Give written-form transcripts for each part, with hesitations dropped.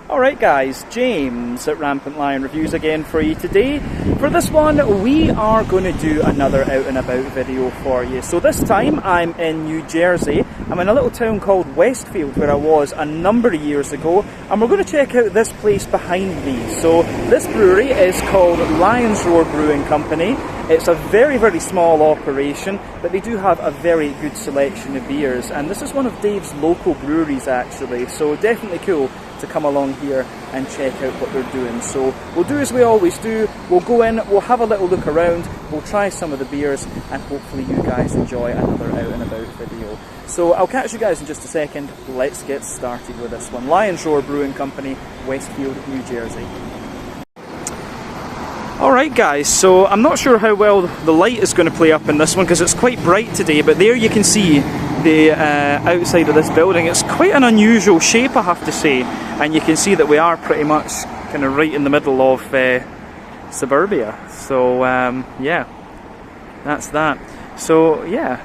Alright guys, James at Rampant Lion Reviews again for you today. For this one, we are going to do another out and about video for you. So this time I'm in New Jersey. I'm in a little town called Westfield where I was a number of years ago, and we're going to check out this place behind me. So this brewery is called Lion's Roar Brewing Company. It's a very, very small operation, but they do have a very good selection of beers, and this is one of Dave's local breweries actually, so definitely cool to come along here and check out what they're doing. So we'll do as we always do, we'll go in, we'll have a little look around, we'll try some of the beers, and hopefully you guys enjoy another out and about video. So I'll catch you guys in just a second. Let's get started with this one. Lion's Roar Brewing Company, Westfield, New Jersey. Alright guys, so I'm not sure how well the light is going to play up in this one because it's quite bright today, but there you can see the outside of this building. It's quite an unusual shape, I have to say, and you can see that we are pretty much kind of right in the middle of suburbia. So yeah, that's that. So yeah,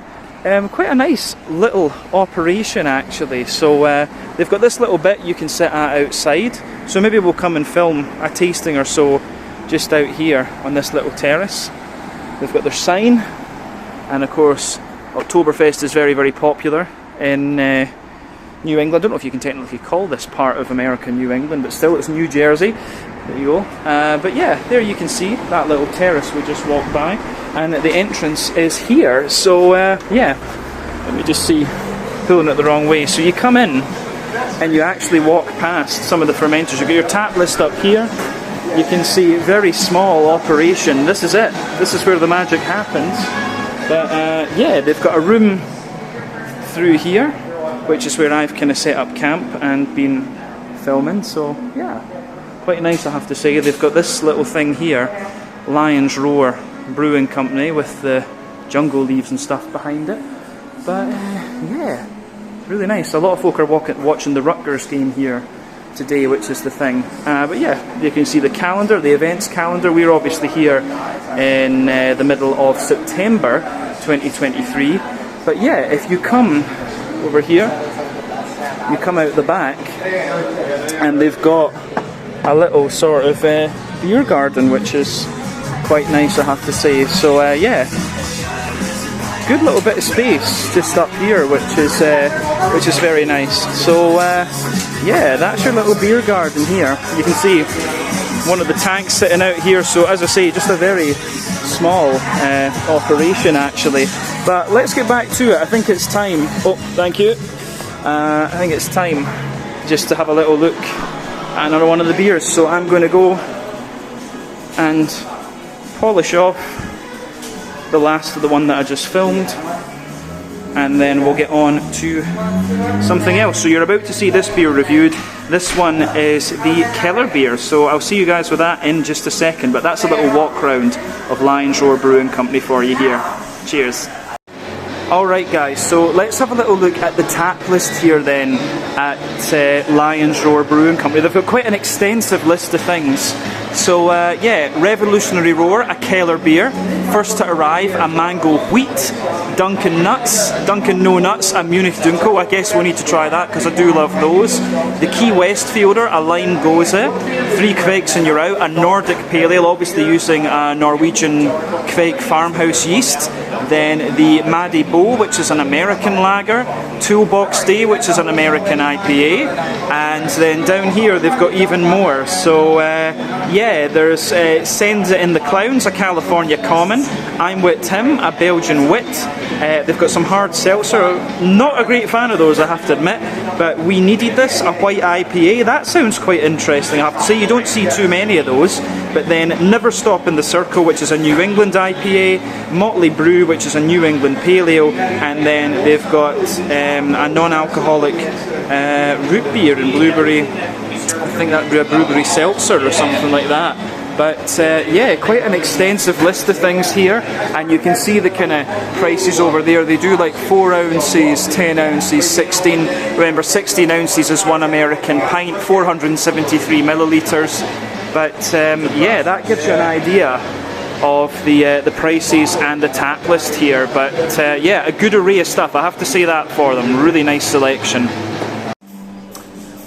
quite a nice little operation actually. So they've got this little bit you can sit at outside, so maybe we'll come and film a tasting or so just out here on this little terrace. They've got their sign, and of course Oktoberfest is very, very popular in New England. I don't know if you can technically call this part of America New England, but still it's New Jersey. There you go. But yeah, there you can see that little terrace we just walked by, and the entrance is here. So yeah, let me just see, pulling it the wrong way. So you come in and you actually walk past some of the fermenters. You've got your tap list up here. You can see very small operation. This is it. This is where the magic happens. But yeah, they've got a room through here, which is where I've kind of set up camp and been filming. So yeah, quite nice, I have to say. They've got this little thing here, Lion's Roar Brewing Company, with the jungle leaves and stuff behind it. But yeah, really nice. A lot of folk are watching the Rutgers game here today, which is the thing. But yeah, you can see the calendar, the events calendar. We're obviously here in the middle of September 2023. But yeah, if you come over here, you come out the back, and they've got a little sort of beer garden, which is quite nice, I have to say. So yeah, good little bit of space just up here, which is very nice. So yeah, that's your little beer garden here. You can see one of the tanks sitting out here. So as I say, just a very small operation actually. But let's get back to it. I think it's time. Oh, thank you. I think it's time just to have a little look at another one of the beers. So I'm going to go and polish off the last of the one that I just filmed, and then we'll get on to something else. So you're about to see this beer reviewed. This one is the Keller beer, so I'll see you guys with that in just a second, but that's a little walk round of Lion's Roar Brewing Company for you here. Cheers. Alright guys, so let's have a little look at the tap list here then at Lion's Roar Brewing Company. They've got quite an extensive list of things. So yeah, Revolutionary Roar, a Keller beer. First to arrive, a Mango Wheat. Dunkin' Nuts, Dunkin' No Nuts, a Munich Dunkel. I guess we'll need to try that because I do love those. The Key Westfielder, a Lime Gose. 3 Kveiks and you're out. A Nordic Pale Ale, obviously using a Norwegian Kveik farmhouse yeast. Then the Maddie Bow, which is an American lager. Toolbox Day, which is an American IPA. And then down here they've got even more. So yeah, there's Sends It in the Clowns, a California Common. I'm with Tim, a Belgian Wit. They've got some hard seltzer. Not a great fan of those, I have to admit, but we needed this, a white IPA. That sounds quite interesting, I have to say. You don't see too many of those. But then Never Stop in the Circle, which is a New England IPA. Motley Brew, which is a New England Pale Ale. And then they've got a non-alcoholic root beer and blueberry. I think that'd be a blueberry seltzer or something like that. But yeah, quite an extensive list of things here, and you can see the kind of prices over there. They do like 4 ounces, 10 ounces, 16. Remember, 16 ounces is 1 American pint, 473 millilitres. But yeah, that gives you an idea of the prices and the tap list here. But yeah, a good array of stuff, I have to say that for them. Really nice selection.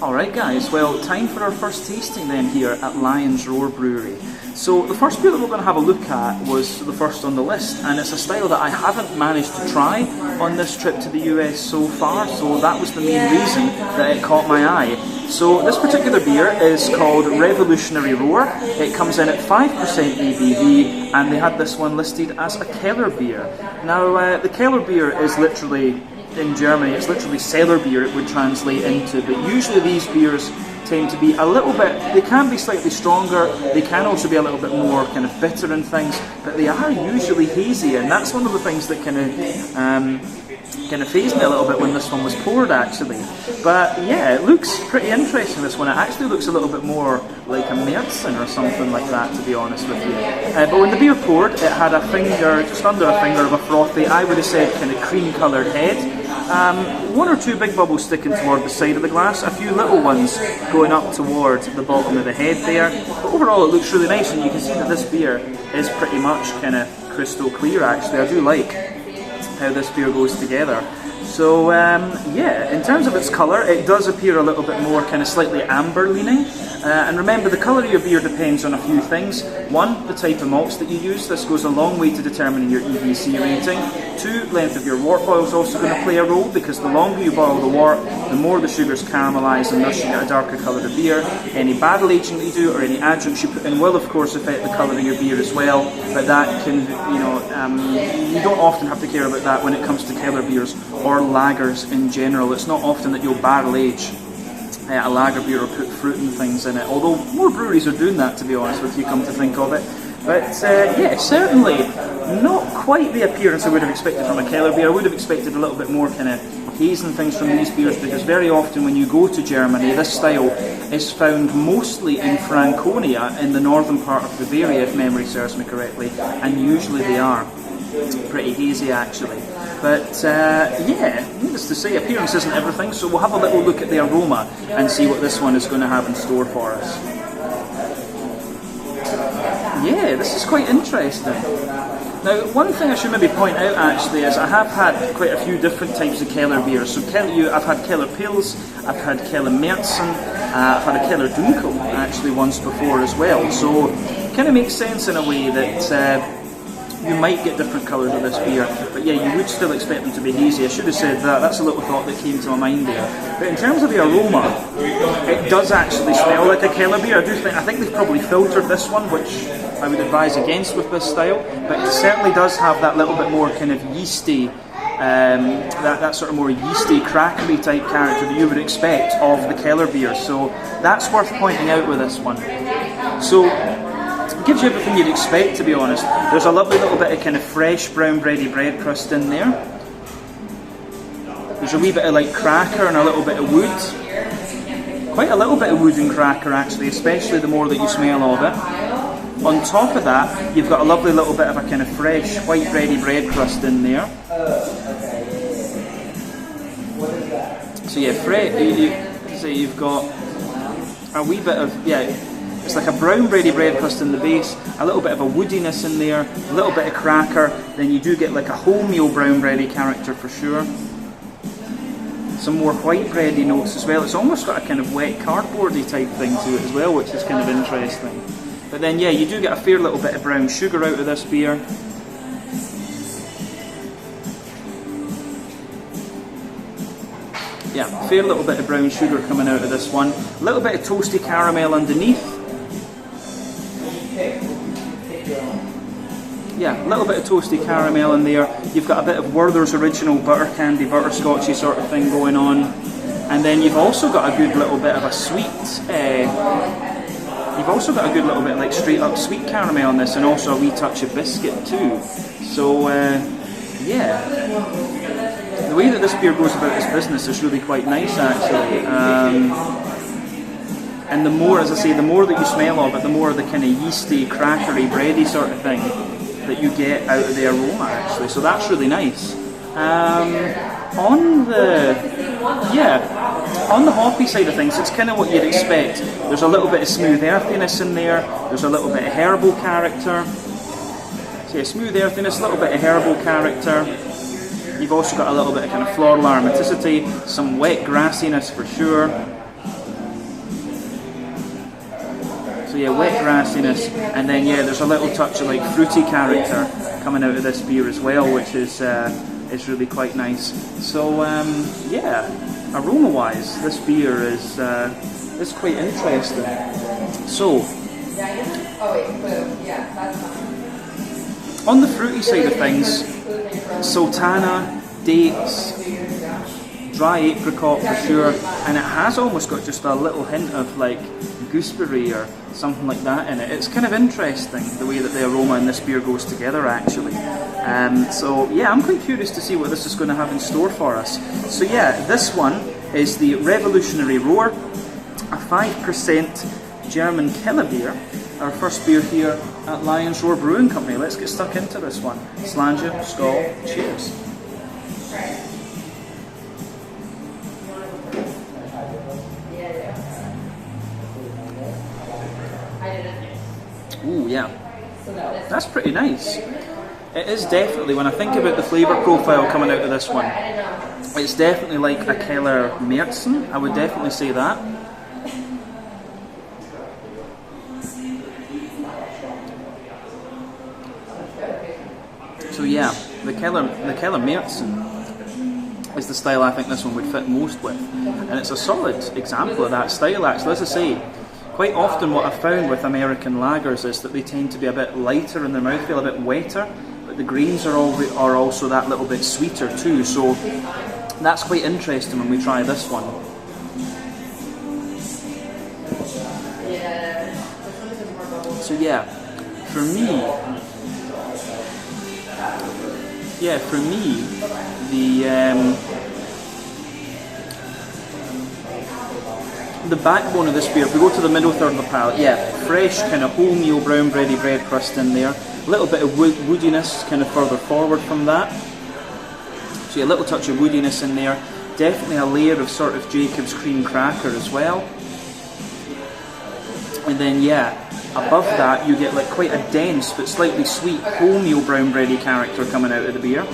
Alright guys, well, time for our first tasting then here at Lion's Roar Brewery. So the first beer that we're going to have a look at was the first on the list, and it's a style that I haven't managed to try on this trip to the US so far, so that was the main reason that it caught my eye. So this particular beer is called Revolutionary Roar. It comes in at 5% ABV, and they had this one listed as a Keller beer. Now the Keller beer is literally, in Germany, it's literally cellar beer it would translate into, but usually these beers tend to be a little bit, they can be slightly stronger, they can also be a little bit more kind of bitter and things, but they are usually hazy, and that's one of the things that kind of fazed me a little bit when this one was poured actually. But yeah, it looks pretty interesting, this one. It actually looks a little bit more like a Märzen or something like that, to be honest with you. But when the beer poured, it had a finger, just under a finger of a frothy, I would have said kind of cream coloured head. One or two big bubbles sticking toward the side of the glass, a few little ones going up toward the bottom of the head there. But overall it looks really nice, and you can see that this beer is pretty much kind of crystal clear actually. I do like how this beer goes together. So yeah, in terms of its colour, it does appear a little bit more kind of slightly amber leaning. And remember, the colour of your beer depends on a few things. One, the type of malts that you use. This goes a long way to determining your EBC rating. Two, length of your wort boil is also going to play a role, because the longer you boil the wort, the more the sugars caramelise, and thus you get a darker coloured beer. Any barrel aging that you do or any adjuncts you put in will of course affect the colour of your beer as well, but that can, you don't often have to care about that when it comes to Keller beers or lagers in general. It's not often that you'll barrel age a lager beer or put fruit and things in it, although more breweries are doing that, to be honest with you, come to think of it. But yeah, certainly not quite the appearance I would have expected from a Keller beer. I would have expected a little bit more kind of haze and things from these beers, because very often when you go to Germany, this style is found mostly in Franconia, in the northern part of Bavaria, if memory serves me correctly, and usually they are pretty hazy actually. But yeah, needless to say, appearance isn't everything, so we'll have a little look at the aroma and see what this one is going to have in store for us. Yeah, this is quite interesting. Now, one thing I should maybe point out actually is I have had quite a few different types of Keller beers. So I've had Keller Pils, I've had Keller Märzen, I've had a Keller Dunkel actually once before as well. So it kind of makes sense in a way that you might get different colours of this beer, but yeah, you would still expect them to be hazy. I should have said that, that's a little thought that came to my mind there. But in terms of the aroma, it does actually smell like a Keller beer. I think they've probably filtered this one, which I would advise against with this style, but it certainly does have that little bit more kind of yeasty, that sort of more yeasty, crackery type character that you would expect of the Keller beer, so that's worth pointing out with this one. So it gives you everything you'd expect, to be honest. There's a lovely little bit of kind of fresh brown bready bread crust in there. There's a wee bit of like cracker and a little bit of wood. Quite a little bit of wood and cracker actually, especially the more that you smell of it. On top of that, you've got a lovely little bit of a kind of fresh white bready bread crust in there. So yeah, you've got a wee bit of, yeah, it's like a brown bready bread crust in the base, a little bit of a woodiness in there, a little bit of cracker, then you do get like a wholemeal brown bready character for sure. Some more white bready notes as well. It's almost got a kind of wet cardboardy type thing to it as well, which is kind of interesting. But then yeah, you do get a fair little bit of brown sugar out of this beer. Yeah, a fair little bit of brown sugar coming out of this one. A little bit of toasty caramel underneath. Yeah, a little bit of toasty caramel in there. You've got a bit of Werther's original butter candy, butterscotchy sort of thing going on. And then you've also got a good little bit of a sweet, you've also got a good little bit of like straight up sweet caramel in this, and also a wee touch of biscuit too. So yeah, the way that this beer goes about its business is really quite nice actually. And the more, as I say, the more that you smell of it, the more the kind of yeasty, crackery, bready sort of thing that you get out of the aroma actually. So that's really nice. On the hoppy side of things, it's kind of what you'd expect. There's a little bit of smooth earthiness in there. There's a little bit of herbal character. So yeah, smooth earthiness, a little bit of herbal character. You've also got a little bit of kind of floral aromaticity, some wet grassiness for sure. So yeah, wet grassiness, and then yeah, there's a little touch of like fruity character coming out of this beer as well, which is really quite nice. So yeah, aroma-wise, this beer is quite interesting. So on the fruity side of things, sultana, dates, dry apricot for sure, and it has almost got just a little hint of like gooseberry or something like that in it. It's kind of interesting the way that the aroma in this beer goes together actually. So yeah, I'm quite curious to see what this is going to have in store for us. So yeah, this one is the Revolutionary Roar, a 5% German killer beer. Our first beer here at Lion's Roar Brewing Company. Let's get stuck into this one. Slange, skål, cheers. Ooh, yeah. That's pretty nice. It is definitely, when I think about the flavour profile coming out of this one, it's definitely like a Keller Märzen. I would definitely say that. So yeah, the Keller Märzen is the style I think this one would fit most with, and it's a solid example of that style actually. As I say, quite often what I've found with American lagers is that they tend to be a bit lighter in their mouthfeel, a bit wetter, but the grains are also that little bit sweeter too, so that's quite interesting when we try this one. So yeah, for me, the backbone of this beer, if we go to the middle third of the palate, yeah, fresh kind of wholemeal brown bready bread crust in there, a little bit of woodiness kind of further forward from that, so yeah, a little touch of woodiness in there, definitely a layer of sort of Jacob's cream cracker as well, and then yeah, above that you get like quite a dense but slightly sweet wholemeal brown bready character coming out of the beer.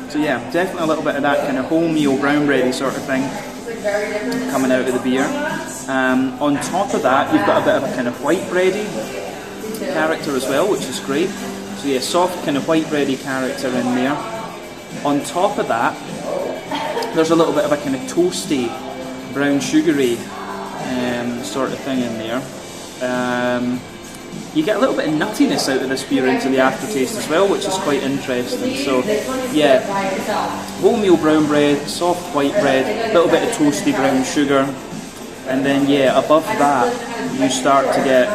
So yeah, definitely a little bit of that kind of wholemeal brown bready sort of thing coming out of the beer. On top of that, you've got a bit of a kind of white bready character as well, which is great. So yeah, soft kind of white bready character in there. On top of that, there's a little bit of a kind of toasty, brown sugary sort of thing in there. You get a little bit of nuttiness out of this beer into the aftertaste as well, which is quite interesting. So yeah, wholemeal brown bread, soft white bread, a little bit of toasty brown sugar, and then yeah, above that you start to get,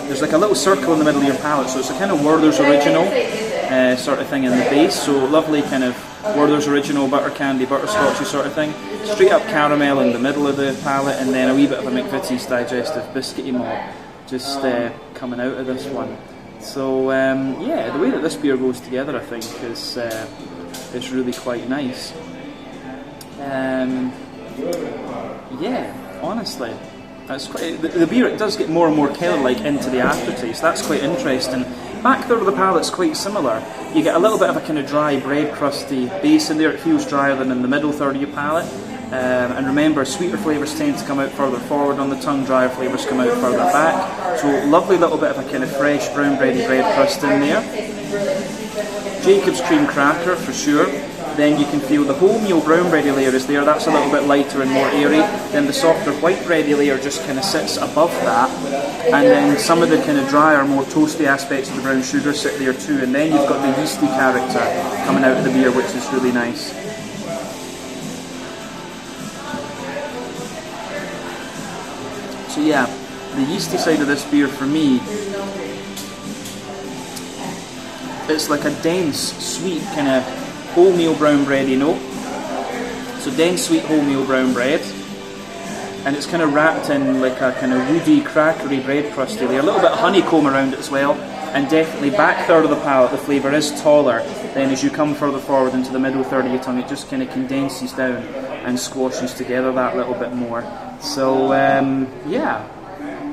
there's like a little circle in the middle of your palate, so it's a kind of Werther's Original sort of thing in the base, so lovely kind of Werther's Original butter candy, butterscotchy sort of thing. Straight up caramel in the middle of the palate, and then a wee bit of a McVitie's digestive biscuity malt just coming out of this one. So yeah, the way that this beer goes together I think is really quite nice. Yeah, honestly, that's quite, the beer, it does get more and more Keller-like into the aftertaste. That's quite interesting. Back third of the palate's quite similar. You get a little bit of a kind of dry bread crusty base in there. It feels drier than in the middle third of your palate. And remember, sweeter flavours tend to come out further forward on the tongue, drier flavours come out further back. So lovely little bit of a kind of fresh brown bready bread crust in there. Jacob's cream cracker for sure. Then you can feel the wholemeal brown bready layer is there, that's a little bit lighter and more airy. Then the softer white bready layer just kind of sits above that. And then some of the kind of drier, more toasty aspects of the brown sugar sit there too. And then you've got the yeasty character coming out of the beer, which is really nice. So yeah, the yeasty side of this beer for me, it's like a dense, sweet kind of wholemeal brown bready note. So dense, sweet wholemeal brown bread, and it's kind of wrapped in like a kind of woody, crackery bread crusty layer. A little bit of honeycomb around it as well, and definitely back third of the palate, the flavour is taller. Then as you come further forward into the middle third of your tongue, it just kind of condenses down and squashes together that little bit more. So yeah,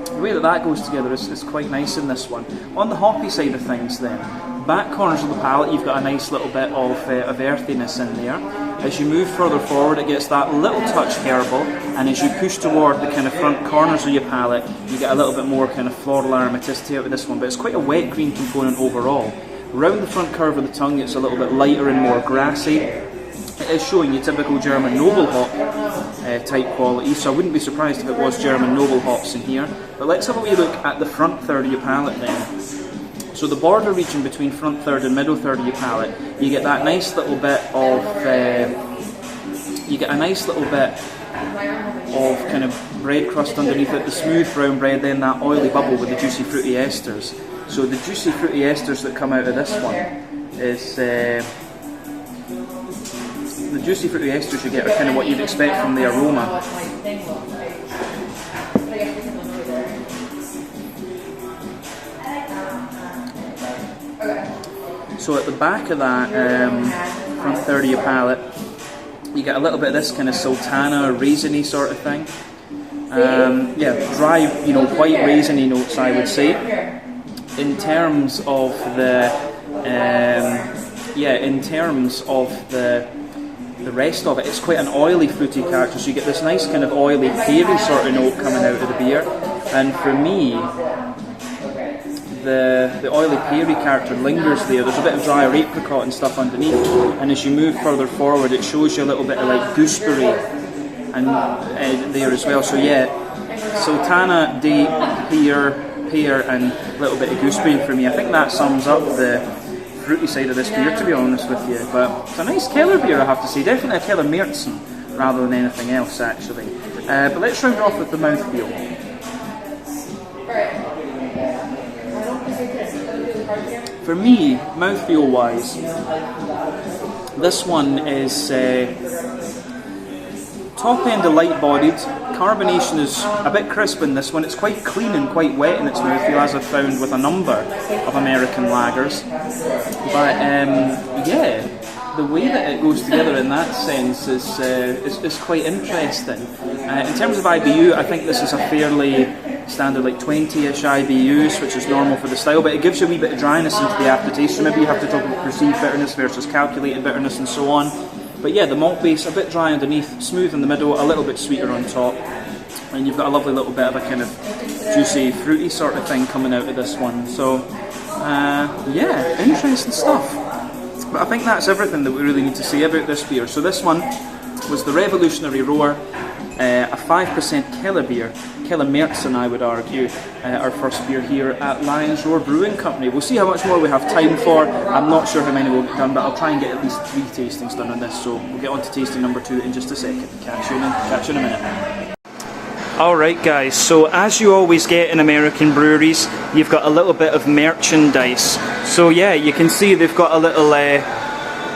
the way that goes together is quite nice in this one. On the hoppy side of things then, back corners of the palate you've got a nice little bit of earthiness in there. As you move further forward, it gets that little touch herbal, and as you push toward the kind of front corners of your palate, you get a little bit more kind of floral aromaticity out of this one, but it's quite a wet green component overall. Round the front curve of the tongue, it's a little bit lighter and more grassy. It is showing you typical German noble hop type quality, so I wouldn't be surprised if it was German noble hops in here. But let's have a wee look at the front third of your palate then. So the border region between front third and middle third of your palate, you get that nice little bit of kind of bread crust underneath it, the smooth brown bread, then that oily bubble with the juicy fruity esters. So the juicy fruity esters that come out of this one is the juicy fruity esters you get are kind of what you'd expect from the aroma. So at the back of that front third of your palate, you get a little bit of this kind of sultana, raisiny sort of thing. Yeah, dry, quite raisiny notes, I would say. In terms of the rest of it, it's quite an oily fruity character, so you get this nice kind of oily, peary sort of note coming out of the beer. And for me, the oily peary character lingers there. There's a bit of drier apricot and stuff underneath, and as you move further forward, it shows you a little bit of like gooseberry and there as well. So yeah, sultana, date, pear, and a little bit of gooseberry for me. I think that sums up the fruity side of this beer, to be honest with you. But it's a nice Keller beer, I have to say. Definitely a Keller Märzen rather than anything else, actually. But let's round off with the mouthfeel. For me, mouthfeel-wise, this one is top-end of light-bodied. Carbonation is a bit crisp in this one. It's quite clean and quite wet in its mouthfeel, as I've found with a number of American lagers. But yeah, the way that it goes together in that sense is quite interesting. In terms of IBU, I think this is a fairly standard, like 20-ish IBUs, which is normal for the style, but it gives you a wee bit of dryness into the aftertaste, so maybe you have to talk about perceived bitterness versus calculated bitterness and so on. But yeah, the malt base, a bit dry underneath, smooth in the middle, a little bit sweeter on top, and you've got a lovely little bit of a kind of juicy, fruity sort of thing coming out of this one. So yeah, interesting stuff. But I think that's everything that we really need to say about this beer. So this one was the Revolutionary Roar, a 5% Keller beer, Keller Märzen, I would argue, our first beer here at Lion's Roar Brewing Company. We'll see how much more we have time for. I'm not sure how many we'll get done, but I'll try and get at least 3 tastings done on this, so we'll get on to tasting number 2 in just a second. Catch you in a minute. Alright guys, so as you always get in American breweries, you've got a little bit of merchandise. So yeah, you can see they've got a little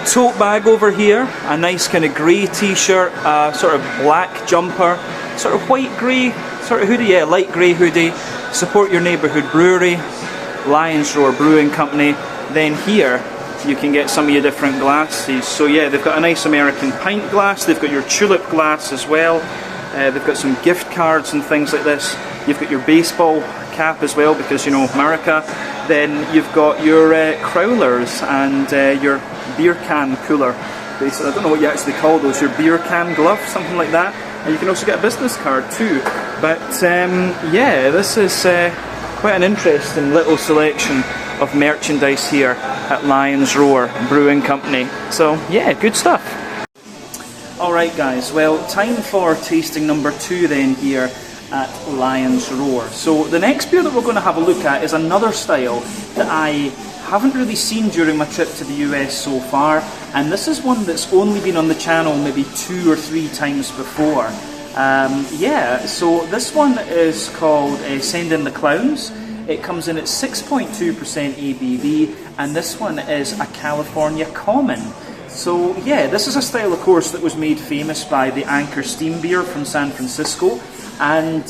tote bag over here, a nice kind of grey t-shirt, sort of black jumper, sort of white grey sort of hoodie, yeah, light grey hoodie. Support your neighbourhood brewery, Lion's Roar Brewing Company. Then here you can get some of your different glasses. So yeah, they've got a nice American pint glass, they've got your tulip glass as well, they've got some gift cards and things like this. You've got your baseball cap as well, because you know America. Then you've got your crowlers and your beer can cooler. I don't know what you actually call those, your beer can glove, something like that. And you can also get a business card too. But yeah, this is quite an interesting little selection of merchandise here at Lion's Roar Brewing Company. So yeah, good stuff. Alright guys, well, time for tasting number 2 then here at Lion's Roar. So the next beer that we're going to have a look at is another style that I haven't really seen during my trip to the US so far, and this is one that's only been on the channel maybe 2 or 3 times before. Yeah, so this one is called Send in the Clowns. It comes in at 6.2% ABV, and this one is a California Common. So yeah, this is a style, of course, that was made famous by the Anchor Steam Beer from San Francisco. And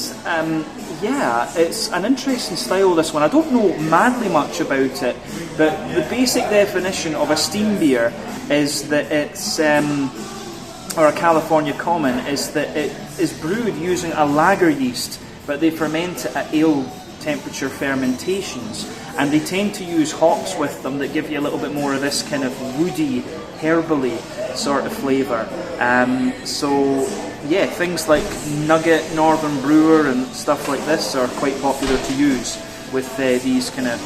yeah, it's an interesting style, this one. I don't know madly much about it, but the basic definition of a steam beer is that it's, or a California Common, is that it is brewed using a lager yeast, but they ferment it at ale temperature fermentations, and they tend to use hops with them that give you a little bit more of this kind of woody, herbally sort of flavour. So yeah, things like Nugget, Northern Brewer and stuff like this are quite popular to use with these kind of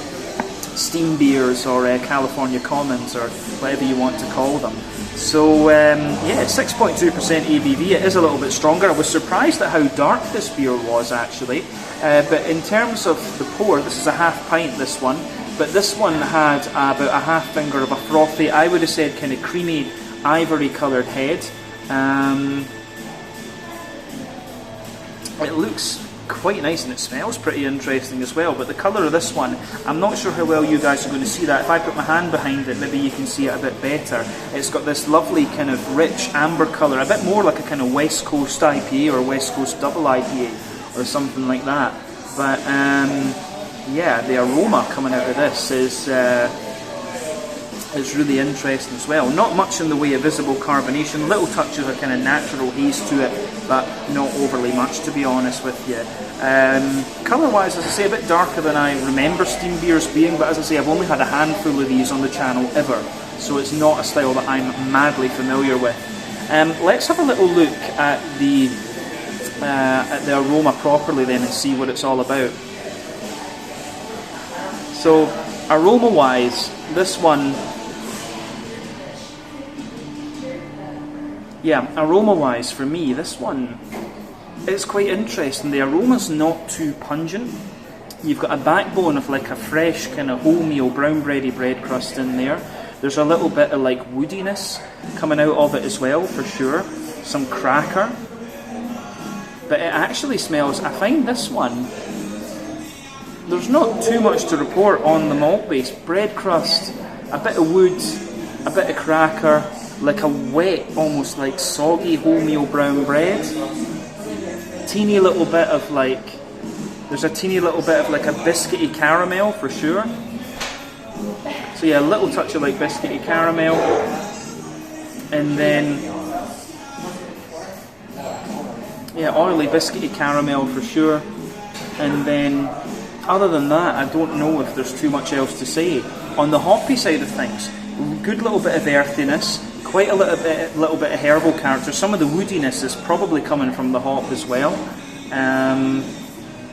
steam beers or California Commons or whatever you want to call them. So yeah, 6.2% ABV, it is a little bit stronger. I was surprised at how dark this beer was actually, but in terms of the pour, this is a half pint, this one, but this one had about a half finger of a frothy, I would have said kind of creamy ivory coloured head. It looks quite nice and it smells pretty interesting as well, but the colour of this one, I'm not sure how well you guys are going to see that. If I put my hand behind it, maybe you can see it a bit better. It's got this lovely kind of rich amber colour, a bit more like a kind of West Coast IPA or West Coast double IPA or something like that. But yeah, the aroma coming out of this is really interesting as well. Not much in the way of visible carbonation, little touches of kind of natural haze to it, but not overly much, to be honest with you. Colour-wise, as I say, a bit darker than I remember steam beers being, but as I say, I've only had a handful of these on the channel ever, so it's not a style that I'm madly familiar with. Let's have a little look at the aroma properly then and see what it's all about. So, aroma-wise, this one, yeah, aroma-wise for me, this one is quite interesting. The aroma's not too pungent. You've got a backbone of like a fresh kind of wholemeal brown bready bread crust in there. There's a little bit of like woodiness coming out of it as well, for sure. Some cracker. But it actually smells, I find this one, there's not too much to report on the malt base. Bread crust, a bit of wood, a bit of cracker, like a wet, almost like soggy wholemeal brown bread. Teeny little bit of like, there's a teeny little bit of like a biscuity caramel for sure. So yeah, a little touch of like biscuity caramel. And then, yeah, oily biscuity caramel for sure. And then, other than that, I don't know if there's too much else to say. On the hoppy side of things, good little bit of earthiness, quite a little bit of herbal character. Some of the woodiness is probably coming from the hop as well.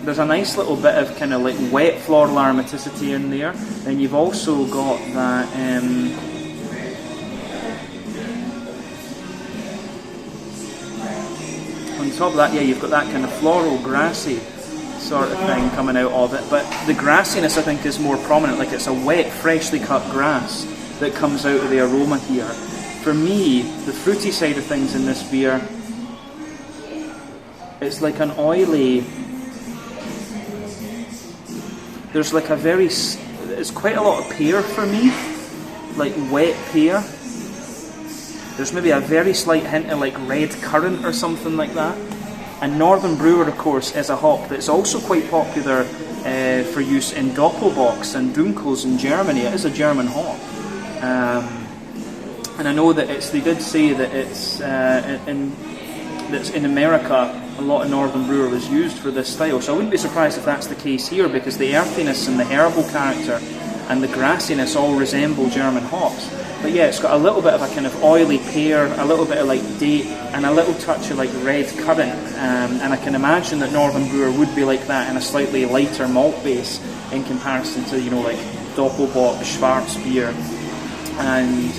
There's a nice little bit of kind of like wet floral aromaticity in there. Then you've also got that on top of that, yeah, you've got that kind of floral grassy sort of thing coming out of it, but the grassiness I think is more prominent, like it's a wet, freshly cut grass that comes out of the aroma here. For me, the fruity side of things in this beer, it's like an oily, there's like a very, it's quite a lot of pear for me, like wet pear. There's maybe a very slight hint of like red currant or something like that. And Northern Brewer, of course, is a hop that's also quite popular for use in Doppelbock and Dunkels in Germany. It is a German hop. And I know that they did say that it's in America, a lot of Northern Brewer was used for this style. So I wouldn't be surprised if that's the case here, because the earthiness and the herbal character and the grassiness all resemble German hops. But yeah, it's got a little bit of a kind of oily pear, a little bit of like date, and a little touch of like red currant. And I can imagine that Northern Brewer would be like that in a slightly lighter malt base in comparison to, you know, like Doppelbock, Schwarzbier, and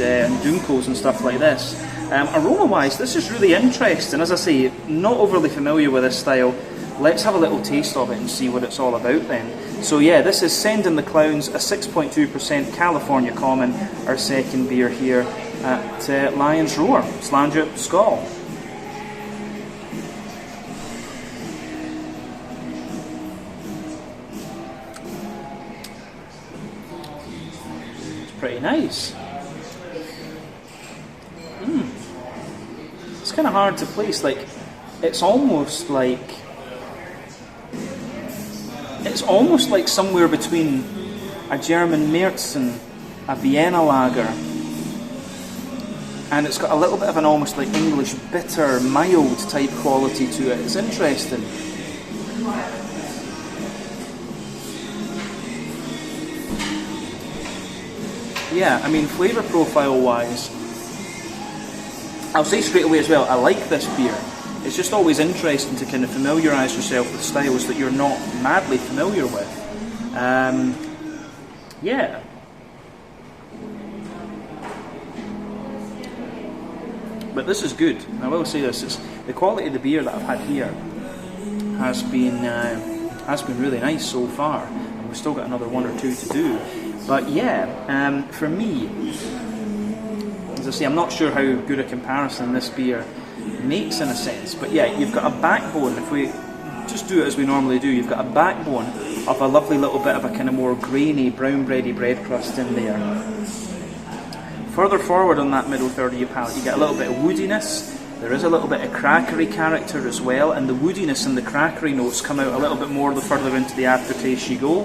Dunkels and stuff like this. Aroma-wise, this is really interesting. As I say, not overly familiar with this style. Let's have a little taste of it and see what it's all about then. So yeah, this is Sending the Clowns, a 6.2% California Common, our second beer here at Lion's Roar, Slange Skål. It's pretty nice. It's kind of hard to place, like, it's almost like somewhere between a German Märzen, a Vienna lager, and it's got a little bit of an almost like English bitter, mild type quality to it. It's interesting. Yeah, I mean, flavour profile wise, I'll say straight away as well, I like this beer. It's just always interesting to kind of familiarise yourself with styles that you're not madly familiar with. Yeah. But this is good. I will say this: the quality of the beer that I've had here has been really nice so far, and we've still got another one or two to do. But yeah, for me, as I say, I'm not sure how good a comparison this beer makes in a sense. But yeah, you've got a backbone. If we just do it as we normally do, you've got a backbone of a lovely little bit of a kind of more grainy, brown bready bread crust in there. Further forward on that middle third of your palate, you get a little bit of woodiness. There is a little bit of crackery character as well, and the woodiness and the crackery notes come out a little bit more the further into the aftertaste you go.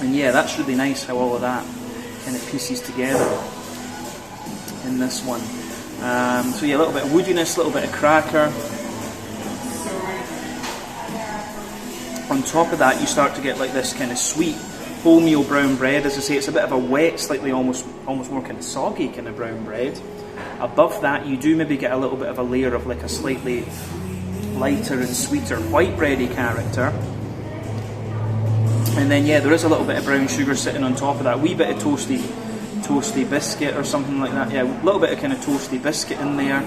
And yeah, that's really nice how all of that kind of pieces together in this one. So yeah, a little bit of woodiness, a little bit of cracker. On top of that, you start to get like this kind of sweet wholemeal brown bread. As I say, it's a bit of a wet, slightly almost more kind of soggy kind of brown bread. Above that, you do maybe get a little bit of a layer of like a slightly lighter and sweeter white bready character. And then yeah, there is a little bit of brown sugar sitting on top of that. Wee bit of toasty biscuit or something like that. Yeah, a little bit of kind of toasty biscuit in there.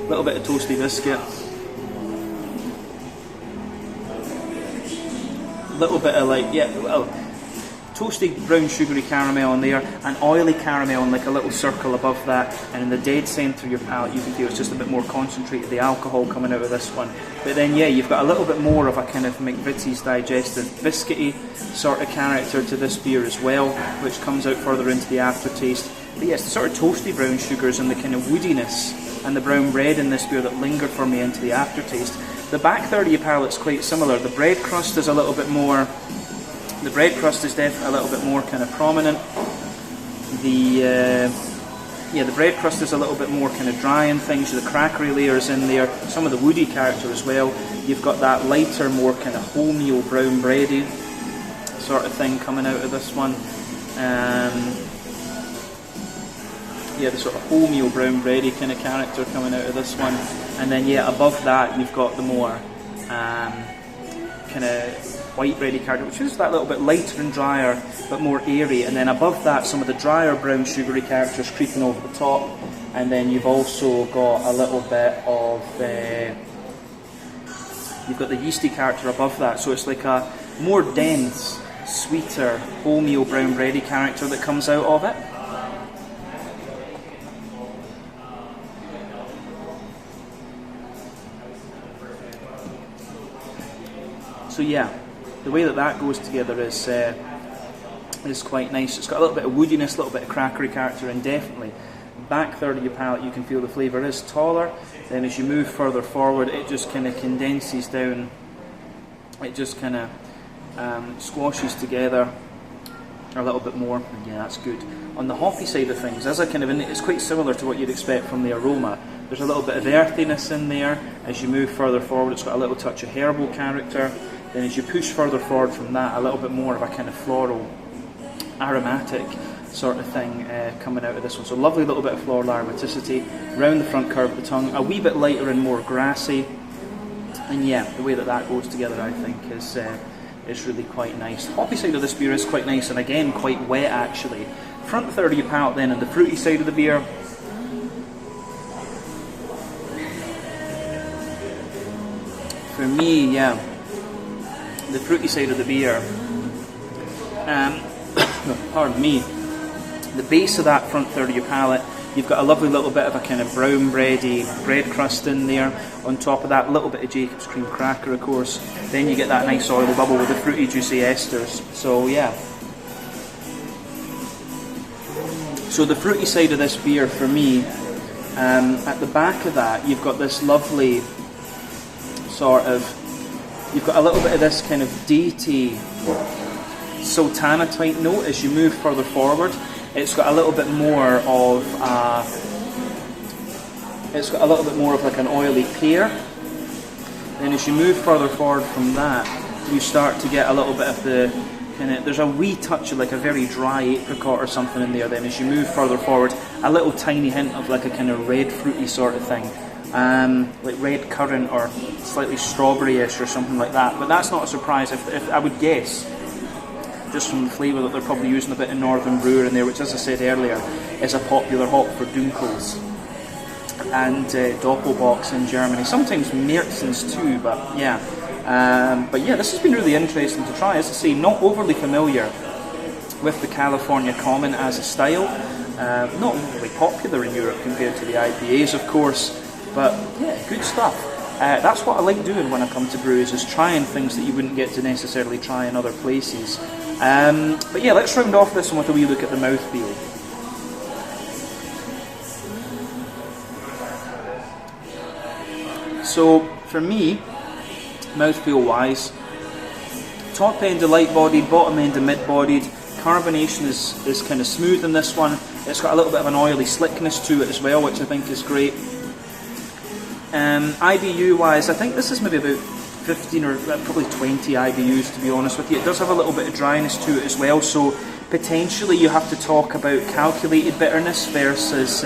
Little bit of toasty biscuit. Little bit of like, yeah, well, toasty brown sugary caramel in there, and oily caramel in like a little circle above that, and in the dead centre of your palate you can feel it's just a bit more concentrated, the alcohol coming out of this one. But then yeah, you've got a little bit more of a kind of McVitie's digestive biscuity sort of character to this beer as well, which comes out further into the aftertaste. But yes, the sort of toasty brown sugars and the kind of woodiness and the brown bread in this beer that linger for me into the aftertaste. The back third of your palate's quite similar. The bread crust is a little bit more. The bread crust is definitely a little bit more kind of prominent. The bread crust is a little bit more kind of dry and things. The crackery layers in there, some of the woody character as well. You've got that lighter, more kind of wholemeal brown bready sort of thing coming out of this one. Yeah, the sort of wholemeal brown bready kind of character coming out of this one. And then yeah, above that you've got the more kind of white bready character, which is that little bit lighter and drier, but more airy. And then above that, some of the drier brown sugary characters creeping over the top. And then you've also got a little bit of you've got the yeasty character above that. So it's like a more dense, sweeter wholemeal brown bready character that comes out of it. So yeah, the way that goes together is quite nice. It's got a little bit of woodiness, a little bit of crackery character, and definitely back third of your palate you can feel the flavour is taller. Then as you move further forward, it just kind of condenses down. It just kind of squashes together a little bit more. And yeah, that's good. On the hoppy side of things, as I kind of it's quite similar to what you'd expect from the aroma. There's a little bit of earthiness in there. As you move further forward, it's got a little touch of herbal character. Then as you push further forward from that, a little bit more of a kind of floral, aromatic sort of thing coming out of this one. So lovely little bit of floral aromaticity, round the front curve of the tongue, a wee bit lighter and more grassy. And yeah, the way that goes together I think is really quite nice. The hoppy side of this beer is quite nice, and again quite wet actually. Front third of your palate then, and the fruity side of the beer. For me, yeah, the fruity side of the beer, pardon me, the base of that front third of your palate, you've got a lovely little bit of a kind of brown bready bread crust in there. On top of that, a little bit of Jacob's cream cracker, of course. Then you get that nice oily bubble with the fruity juicy esters. So yeah. So the fruity side of this beer for me, at the back of that, you've got this lovely sort of, you've got a little bit of this kind of dainty sultana type note as you move further forward. It's got a little bit more of like an oily pear. Then as you move further forward from that, you start to get a little bit of the there's a wee touch of like a very dry apricot or something in there. Then as you move further forward, a little tiny hint of like a kind of red fruity sort of thing, like red currant or slightly strawberry-ish or something like that. But that's not a surprise. If I would guess, just from the flavour, that they're probably using a bit of Northern Brewer in there, which, as I said earlier, is a popular hop for Dunkels and Doppelbocks in Germany. Sometimes Märzens too, but yeah. But yeah, this has been really interesting to try. As I say, not overly familiar with the California Common as a style. Not really popular in Europe compared to the IPAs, of course, but yeah, good stuff. That's what I like doing when I come to breweries, is trying things that you wouldn't get to necessarily try in other places. But yeah, let's round off this one with a wee look at the mouthfeel. So for me, mouthfeel wise, top end of light bodied, bottom end of mid bodied. Carbonation is kind of smooth in this one. It's got a little bit of an oily slickness to it as well, which I think is great. IBU wise, I think this is maybe about 15 or probably 20 IBUs, to be honest with you. It does have a little bit of dryness to it as well, so potentially you have to talk about calculated bitterness versus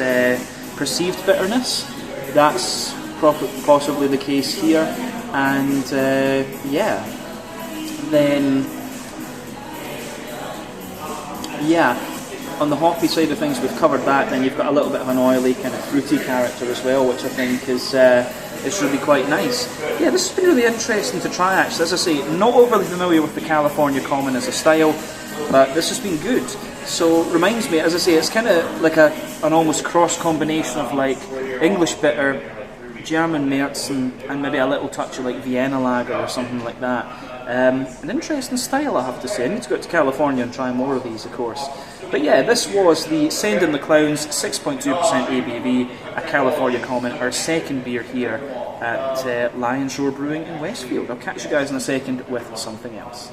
perceived bitterness. That's possibly the case here. And yeah, then yeah, on the hoppy side of things we've covered that. Then you've got a little bit of an oily kind of fruity character as well, which I think is really quite nice. Yeah, this has been really interesting to try actually. As I say, not overly familiar with the California Common as a style, but this has been good. So reminds me, as I say, it's kind of like an almost cross combination of like English bitter, German Märzen, and maybe a little touch of like Vienna Lager or something like that. An interesting style, I have to say. I need to go to California and try more of these, of course. But yeah, this was the Send in the Clowns 6.2% ABV, a California Common, our second beer here at Lion's Roar Brewing in Westfield. I'll catch you guys in a second with something else.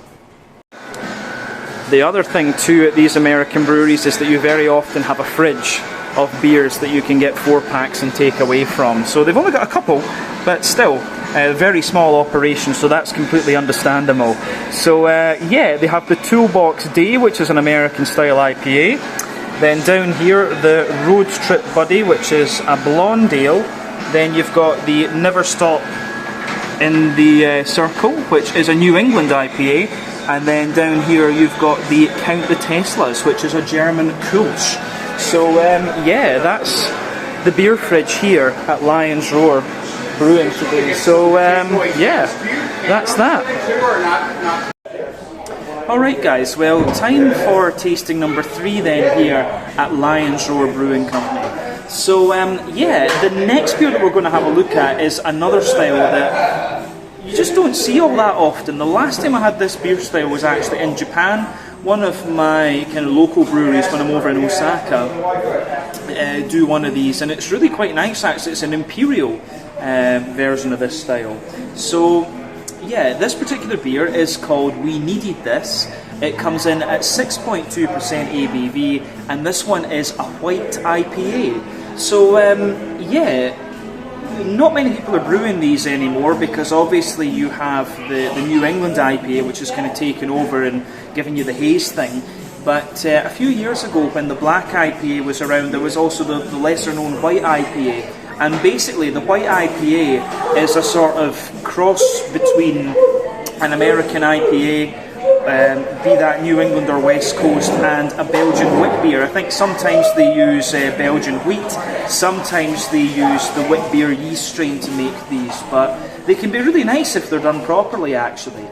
The other thing too at these American breweries is that you very often have a fridge of beers that you can get 4-packs and take away from. So they've only got a couple, but still, a very small operation, so that's completely understandable. So yeah, they have the Toolbox Day, which is an American style IPA. Then down here, the Road Trip Buddy, which is a blonde ale. Then you've got the Never Stop in the Circle, which is a New England IPA. And then down here you've got the Count the Teslas, which is a German Kulsch. So yeah, that's the beer fridge here at Lion's Roar Brewing today. So yeah, that's that. Alright guys, well, time for tasting number 3 then here at Lion's Roar Brewing Company. So yeah, the next beer that we're going to have a look at is another style that you just don't see all that often. The last time I had this beer style was actually in Japan. One of my kind of local breweries when I'm over in Osaka do one of these, and it's really quite nice actually. It's an imperial version of this style. So yeah, this particular beer is called We Needed This. It comes in at 6.2% ABV, and this one is a white IPA. So yeah, not many people are brewing these anymore, because obviously you have the New England IPA, which is kind of taken over and giving you the haze thing. But a few years ago, when the black IPA was around, there was also the lesser known white IPA. And basically the white IPA is a sort of cross between an American IPA, be that New England or West Coast, and a Belgian wit beer. I think sometimes they use Belgian wheat, sometimes they use the wit beer yeast strain to make these, but they can be really nice if they're done properly actually.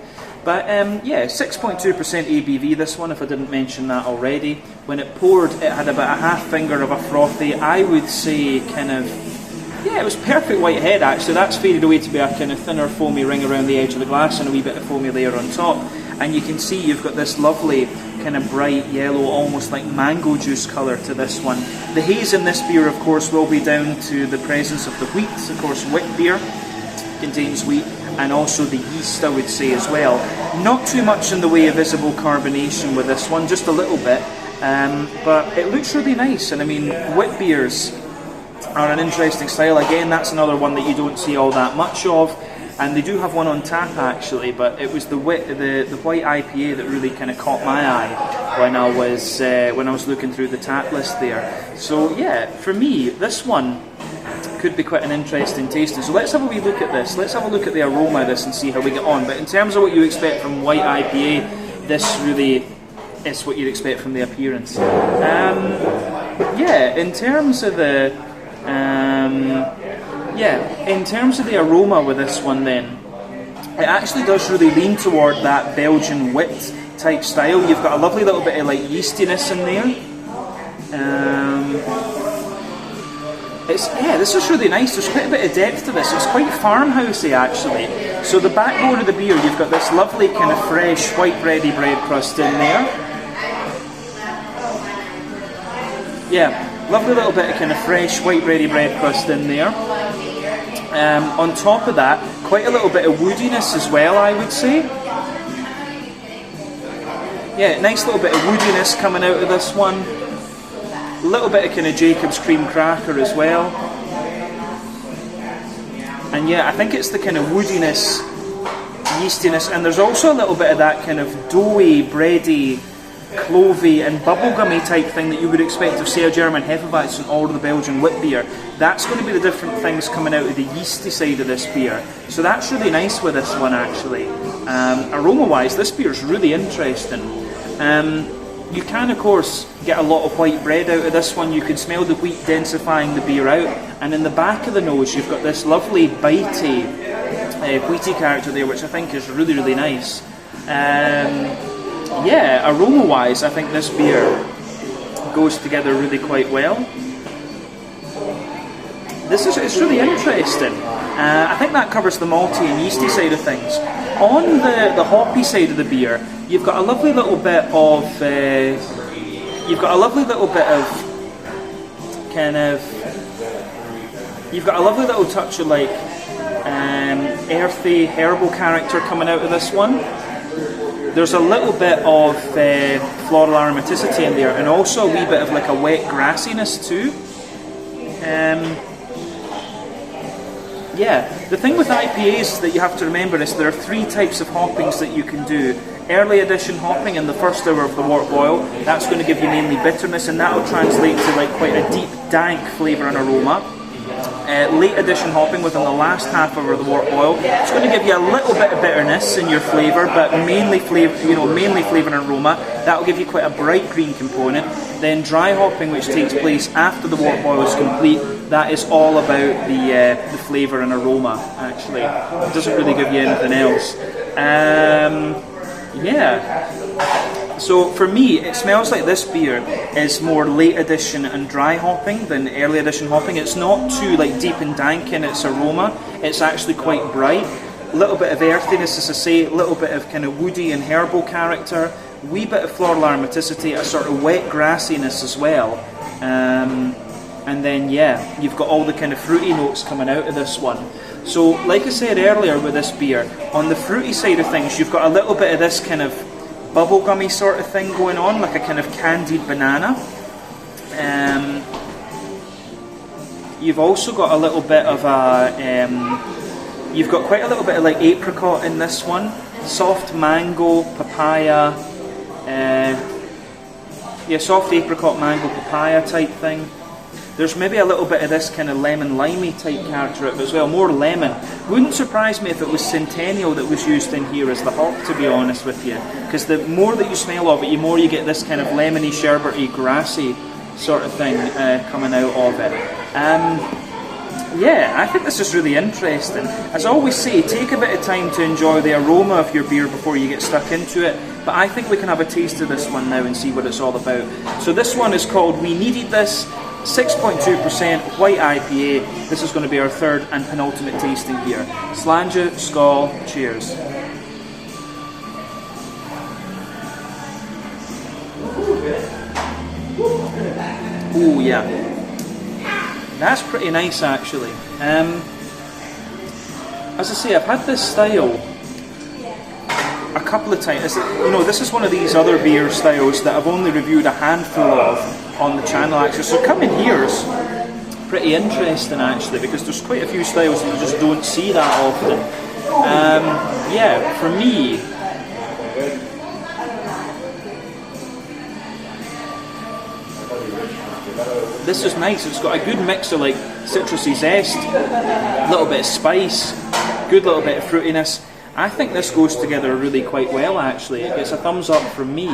But yeah, 6.2% ABV this one, if I didn't mention that already. When it poured, it had about a half finger of a frothy, I would say kind of, yeah, it was perfect white head actually. That's faded away to be a kind of thinner foamy ring around the edge of the glass and a wee bit of foamy layer on top. And you can see you've got this lovely kind of bright yellow, almost like mango juice colour to this one. The haze in this beer, of course, will be down to the presence of the wheat. Of course, wit beer contains wheat, and also the yeast, I would say, as well. Not too much in the way of visible carbonation with this one, just a little bit, but it looks really nice. And I mean, wit beers are an interesting style. Again, that's another one that you don't see all that much of. and they do have one on tap actually, but it was the white IPA that really kind of caught my eye when I was looking through the tap list there. So yeah, for me, this one could be quite an interesting tasting. So let's have a wee look at this. Let's have a look at the aroma of this and see how we get on. But in terms of what you expect from white IPA, this really is what you'd expect from the appearance. Yeah, in terms of the in terms of the aroma with this one, then it actually does really lean toward that Belgian wit type style. You've got a lovely little bit of like yeastiness in there. This is really nice. There's quite a bit of depth to this. It's quite farmhousey actually. So the backbone of the beer, you've got this lovely kind of fresh white bready bread crust in there. Yeah, lovely little bit of kind of fresh white bready bread crust in there. On top of that, quite a little bit of woodiness as well, I would say. Yeah, nice little bit of woodiness coming out of this one. A little bit of kind of Jacob's cream cracker as well. And yeah, I think it's the kind of woodiness, yeastiness, and there's also a little bit of that kind of doughy, bready, clovey and bubblegummy type thing that you would expect of, say, a German Hefeweizen or the Belgian wit beer. That's going to be the different things coming out of the yeasty side of this beer. So that's really nice with this one actually. Aroma-wise, this beer is really interesting. You can, of course, get a lot of white bread out of this one. You can smell the wheat densifying the beer out. And in the back of the nose, you've got this lovely bitey, wheaty character there, which I think is really, really nice. Yeah, aroma-wise, I think this beer goes together really quite well. It's really interesting. I think that covers the malty and yeasty side of things. On the hoppy side of the beer, you've got a lovely little bit of you've got a lovely little touch of like earthy herbal character coming out of this one. There's a little bit of floral aromaticity in there, and also a wee bit of like a wet grassiness too. Yeah, the thing with IPAs that you have to remember is there are three types of hoppings that you can do. Early edition hopping in the first hour of the wort boil, that's going to give you mainly bitterness, and that will translate to like quite a deep, dank flavour and aroma. Late edition hopping within the last half hour of the wort boil, it's going to give you a little bit of bitterness in your flavour, but mainly flavour and aroma. That will give you quite a bright green component. Then dry hopping, which takes place after the wort boil is complete, that is all about the flavour and aroma. Actually, it doesn't really give you anything else. Yeah. So for me, it smells like this beer is more late edition and dry hopping than early edition hopping. It's not too like deep and dank in its aroma. It's actually quite bright. A little bit of earthiness, as I say, a little bit of kind of woody and herbal character, a wee bit of floral aromaticity, a sort of wet grassiness as well. And then yeah, you've got all the kind of fruity notes coming out of this one. So like I said earlier with this beer, on the fruity side of things, you've got a little bit of this kind of bubblegummy sort of thing going on, like a kind of candied banana. You've also got a little bit of you've got quite a little bit of like apricot in this one, soft mango, papaya, soft apricot, mango, papaya type thing. There's maybe a little bit of this kind of lemon limey type character as well, more lemon. Wouldn't surprise me if it was Centennial that was used in here as the hop, to be honest with you, because the more that you smell of it, the more you get this kind of lemony, sherbety, grassy sort of thing coming out of it. Yeah, I think this is really interesting. As I always say, take a bit of time to enjoy the aroma of your beer before you get stuck into it, but I think we can have a taste of this one now and see what it's all about. So this one is called We Needed This, 6.2% white IPA. This is going to be our third and penultimate tasting here. Slàinte, skål, cheers. Ooh, yeah. That's pretty nice actually. As I say, I've had this style a couple of times. You know, this is one of these other beer styles that I've only reviewed a handful of on the channel actually, so coming here is pretty interesting actually, because there's quite a few styles that you just don't see that often. Yeah, for me, this is nice. It's got a good mix of like citrusy zest, a little bit of spice, good little bit of fruitiness. I think this goes together really quite well, actually. It gets a thumbs up from me.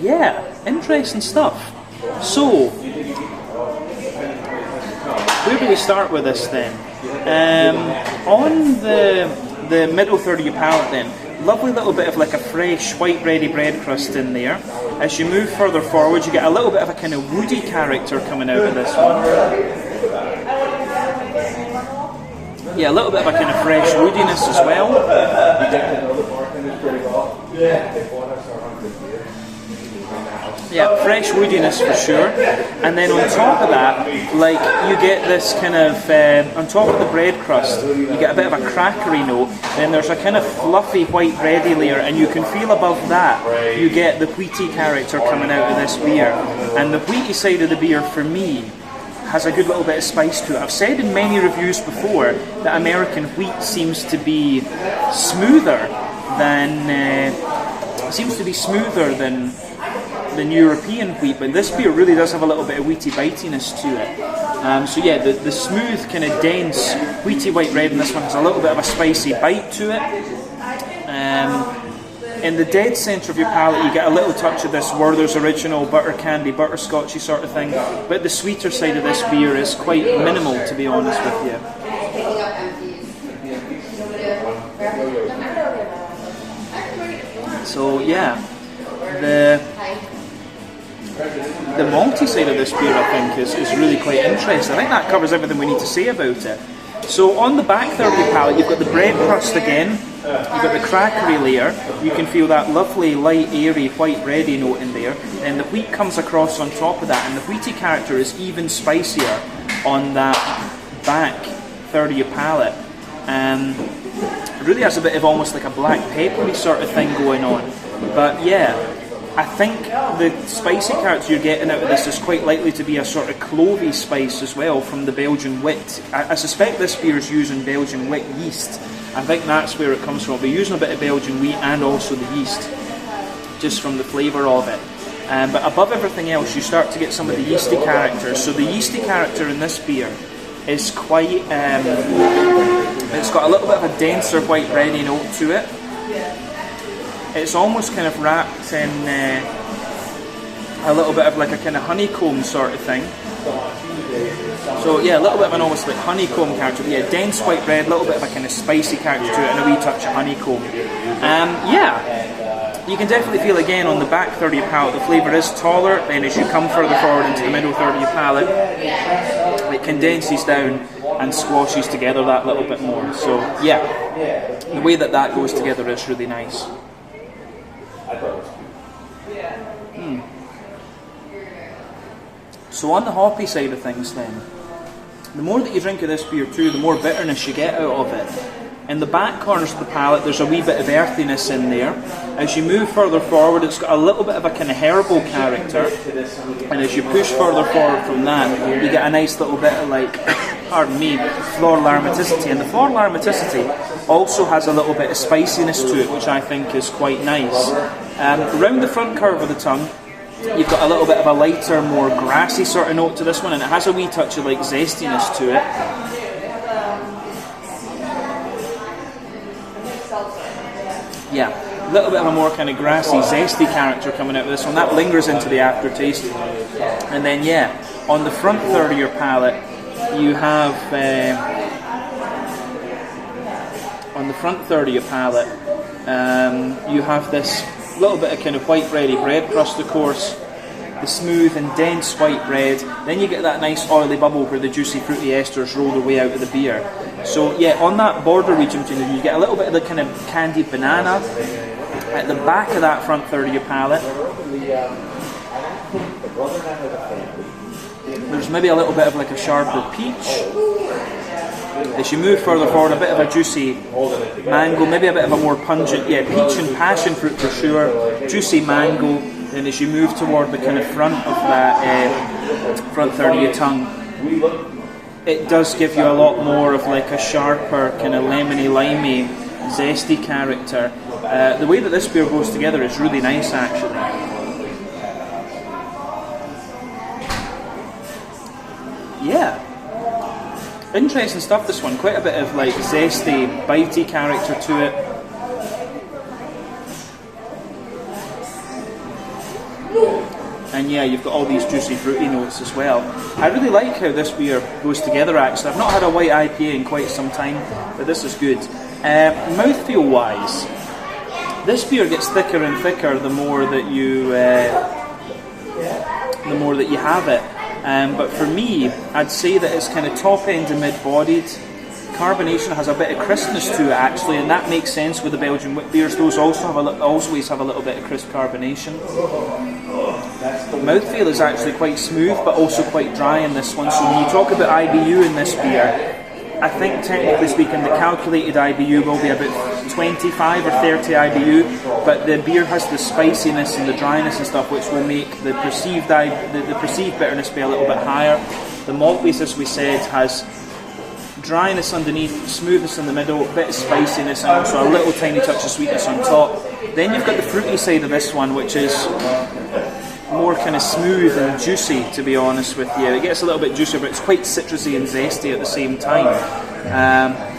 Yeah, interesting stuff. So, where do we start with this then? On the middle third of your palate then, lovely little bit of like a fresh white bready bread crust in there. As you move further forward, you get a little bit of a kind of woody character coming out of this one. Yeah, a little bit of a kind of fresh woodiness as well. Yeah, fresh woodiness for sure. And then on top of that, like you get this kind of, on top of the bread crust, you get a bit of a crackery note. Then there's a kind of fluffy white bready layer, and you can feel above that, you get the wheaty character coming out of this beer. And the wheaty side of the beer, for me, has a good little bit of spice to it. I've said in many reviews before that American wheat seems to be smoother than European wheat, but this beer really does have a little bit of wheaty bitiness to it. So yeah, the smooth, kind of dense, wheaty white bread in this one has a little bit of a spicy bite to it. In the dead centre of your palate, you get a little touch of this Werther's Original butter candy, butterscotchy sort of thing, but the sweeter side of this beer is quite minimal, to be honest with you. So yeah, the malty side of this beer, I think, is really quite interesting. I think that covers everything we need to say about it. So on the back third of your palate, you've got the bread crust again, you've got the crackery layer, you can feel that lovely, light, airy, white bready note in there, and the wheat comes across on top of that, and the wheaty character is even spicier on that back third of your palate. It really has a bit of almost like a black peppery sort of thing going on. But yeah, I think the spicy character you're getting out of this is quite likely to be a sort of clovey spice as well from the Belgian wheat. I suspect this beer is using Belgian wheat yeast. I think that's where it comes from. We're using a bit of Belgian wheat and also the yeast, just from the flavour of it. But above everything else, you start to get some of the yeasty characters. So the yeasty character in this beer is quite, it's got a little bit of a denser white bready note to it. It's almost kind of wrapped in a little bit of like a kind of honeycomb sort of thing. So yeah, a little bit of an almost like honeycomb character. But yeah, dense white bread, a little bit of a kind of spicy character to it, and a wee touch of honeycomb. Yeah, you can definitely feel again on the back third of your palate, the flavour is taller. Then as you come further forward into the middle third of your palate, it condenses down and squashes together that little bit more. So yeah, the way that goes together is really nice. So on the hoppy side of things then, the more that you drink of this beer too, the more bitterness you get out of it. In the back corners of the palate, there's a wee bit of earthiness in there. As you move further forward, it's got a little bit of a kind of herbal character. And as you push further forward from that, you get a nice little bit of like, pardon me, floral aromaticity. And the floral aromaticity also has a little bit of spiciness to it, which I think is quite nice. Around the front curve of the tongue, you've got a little bit of a lighter, more grassy sort of note to this one, and it has a wee touch of like zestiness to it. Yeah, a little bit of a more kind of grassy, zesty character coming out of this one. That lingers into the aftertaste. And then yeah, on the front third of your palate, you have you have this little bit of kind of white bready bread crust, of course, the smooth and dense white bread. Then you get that nice oily bubble where the juicy fruity esters roll their way out of the beer. So yeah, on that border region between them, you get a little bit of the kind of candied banana. At the back of that front third of your palate, there's maybe a little bit of like a sharper peach. As you move further forward, a bit of a juicy mango, maybe a bit of a more pungent, yeah, peach and passion fruit for sure, juicy mango. Then as you move toward the kind of front of that front third of your tongue, it does give you a lot more of like a sharper, kind of lemony, limey, zesty character. The way that this beer goes together is really nice, actually. Yeah, interesting stuff, this one. Quite a bit of like zesty, bitey character to it. And yeah, you've got all these juicy fruity notes as well. I really like how this beer goes together, actually. I've not had a white IPA in quite some time, but this is good. Mouthfeel wise, this beer gets thicker and thicker the more that you have it. But for me, I'd say that it's kind of top end and mid-bodied. Carbonation has a bit of crispness to it, actually, and that makes sense with the Belgian wit beers. Those also always have a little bit of crisp carbonation. Mouthfeel is actually quite smooth, but also quite dry in this one. So when you talk about IBU in this beer, I think technically speaking, the calculated IBU will be about 25 or 30 IBU, but the beer has the spiciness and the dryness and stuff, which will make the perceived bitterness be a little bit higher. The malt base, as we said, has dryness underneath, smoothness in the middle, a bit of spiciness, and also a little tiny touch of sweetness on top. Then you've got the fruity side of this one, which is more kind of smooth and juicy, to be honest with you. It gets a little bit juicier, but it's quite citrusy and zesty at the same time.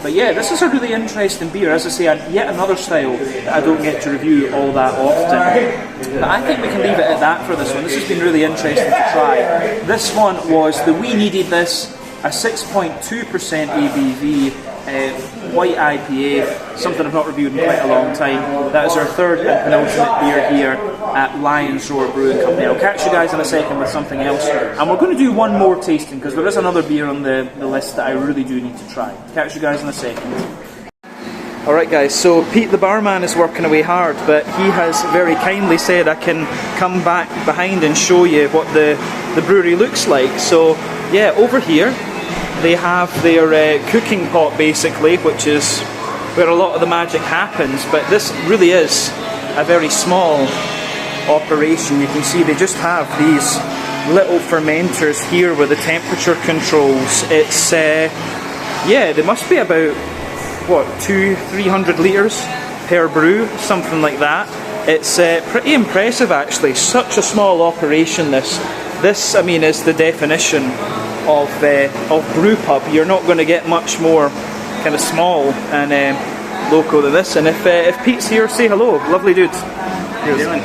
But yeah, this is a really interesting beer. As I say, yet another style that I don't get to review all that often. But I think we can leave it at that for this one. This has been really interesting to try. This one was the We Needed This, a 6.2% ABV white IPA, something I've not reviewed in quite a long time. That is our third and penultimate beer here at Lion's Roar Brewing Company. I'll catch you guys in a second with something else, and we're going to do one more tasting because there is another beer on the list that I really do need to try. Catch you guys in a second. Alright guys, so Pete the barman is working away hard, but he has very kindly said I can come back behind and show you what the brewery looks like. So yeah, over here they have their cooking pot basically, which is where a lot of the magic happens, but this really is a very small operation. You can see they just have these little fermenters here with the temperature controls. It's yeah, they must be about what, 200-300 litres per brew, something like that. It's pretty impressive actually, such a small operation this I mean is the definition of brew pub. You're not going to get much more kind of small and local than this. And if Pete's here, say hello, lovely dude. How you doing?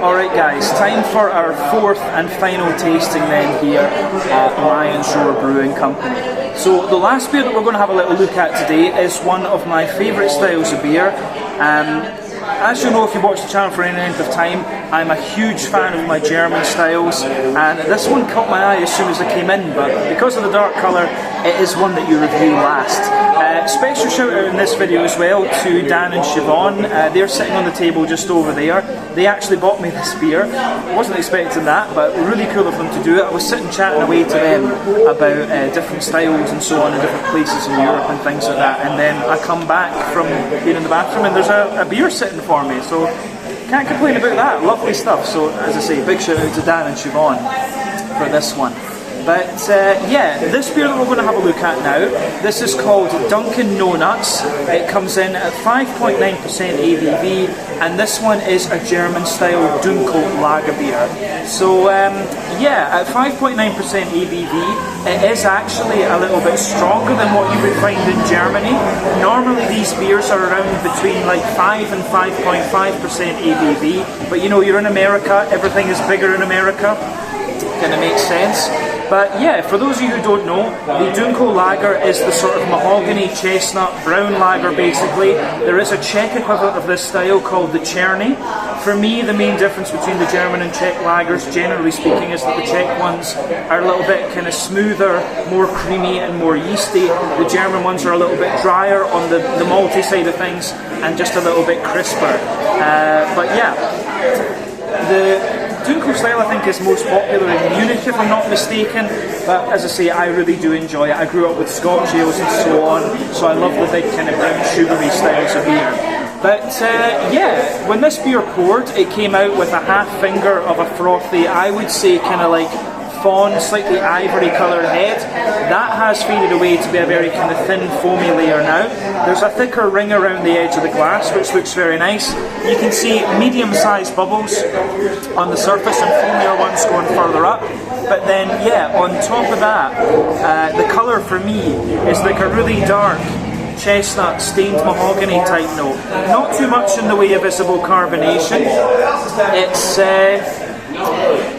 Alright guys, time for our fourth and final tasting then here at Lion's Roar Brewing Company. So the last beer that we're going to have a little look at today is one of my favourite styles of beer. As you know, if you watch the channel for any length of time, I'm a huge fan of my German styles, and this one caught my eye as soon as it came in, but because of the dark colour, it is one that you review last. Special shout out in this video as well to Dan and Siobhan. They're sitting on the table just over there. They actually bought me this beer. I wasn't expecting that, but really cool of them to do it. I was sitting chatting away to them about different styles and so on in different places in Europe and things like that, and then I come back from being in the bathroom and there's a beer sitting for me, so can't complain about that. Lovely stuff. So as I say, big shout out to Dan and Siobhan for this one. But yeah, this beer that we're going to have a look at now, this is called Dunkin' No Nuts. It comes in at 5.9% ABV, and this one is a German style Dunkel lager beer. So yeah, at 5.9% ABV, it is actually a little bit stronger than what you would find in Germany. Normally these beers are around between like 5 and 5.5% ABV, but you know, you're in America, everything is bigger in America, kind of makes sense. But yeah, for those of you who don't know, the Dunkel lager is the sort of mahogany, chestnut, brown lager basically. There is a Czech equivalent of this style called the Czerny. For me, the main difference between the German and Czech lagers, generally speaking, is that the Czech ones are a little bit kind of smoother, more creamy and more yeasty. The German ones are a little bit drier on the malty side of things and just a little bit crisper. But yeah, the Dunkel style I think is most popular in Munich if I'm not mistaken, but as I say, I really do enjoy it. I grew up with Scotch ales and so on, so I love the big kind of brown sugary styles of beer. But yeah, when this beer poured, it came out with a half finger of a frothy, I would say kind of like fawn, slightly ivory coloured head. That has faded away to be a very kind of thin foamy layer now. There's a thicker ring around the edge of the glass which looks very nice. You can see medium-sized bubbles on the surface and foamier ones going further up. But then, yeah, on top of that, the colour for me is like a really dark chestnut stained mahogany type note. Not too much in the way of visible carbonation.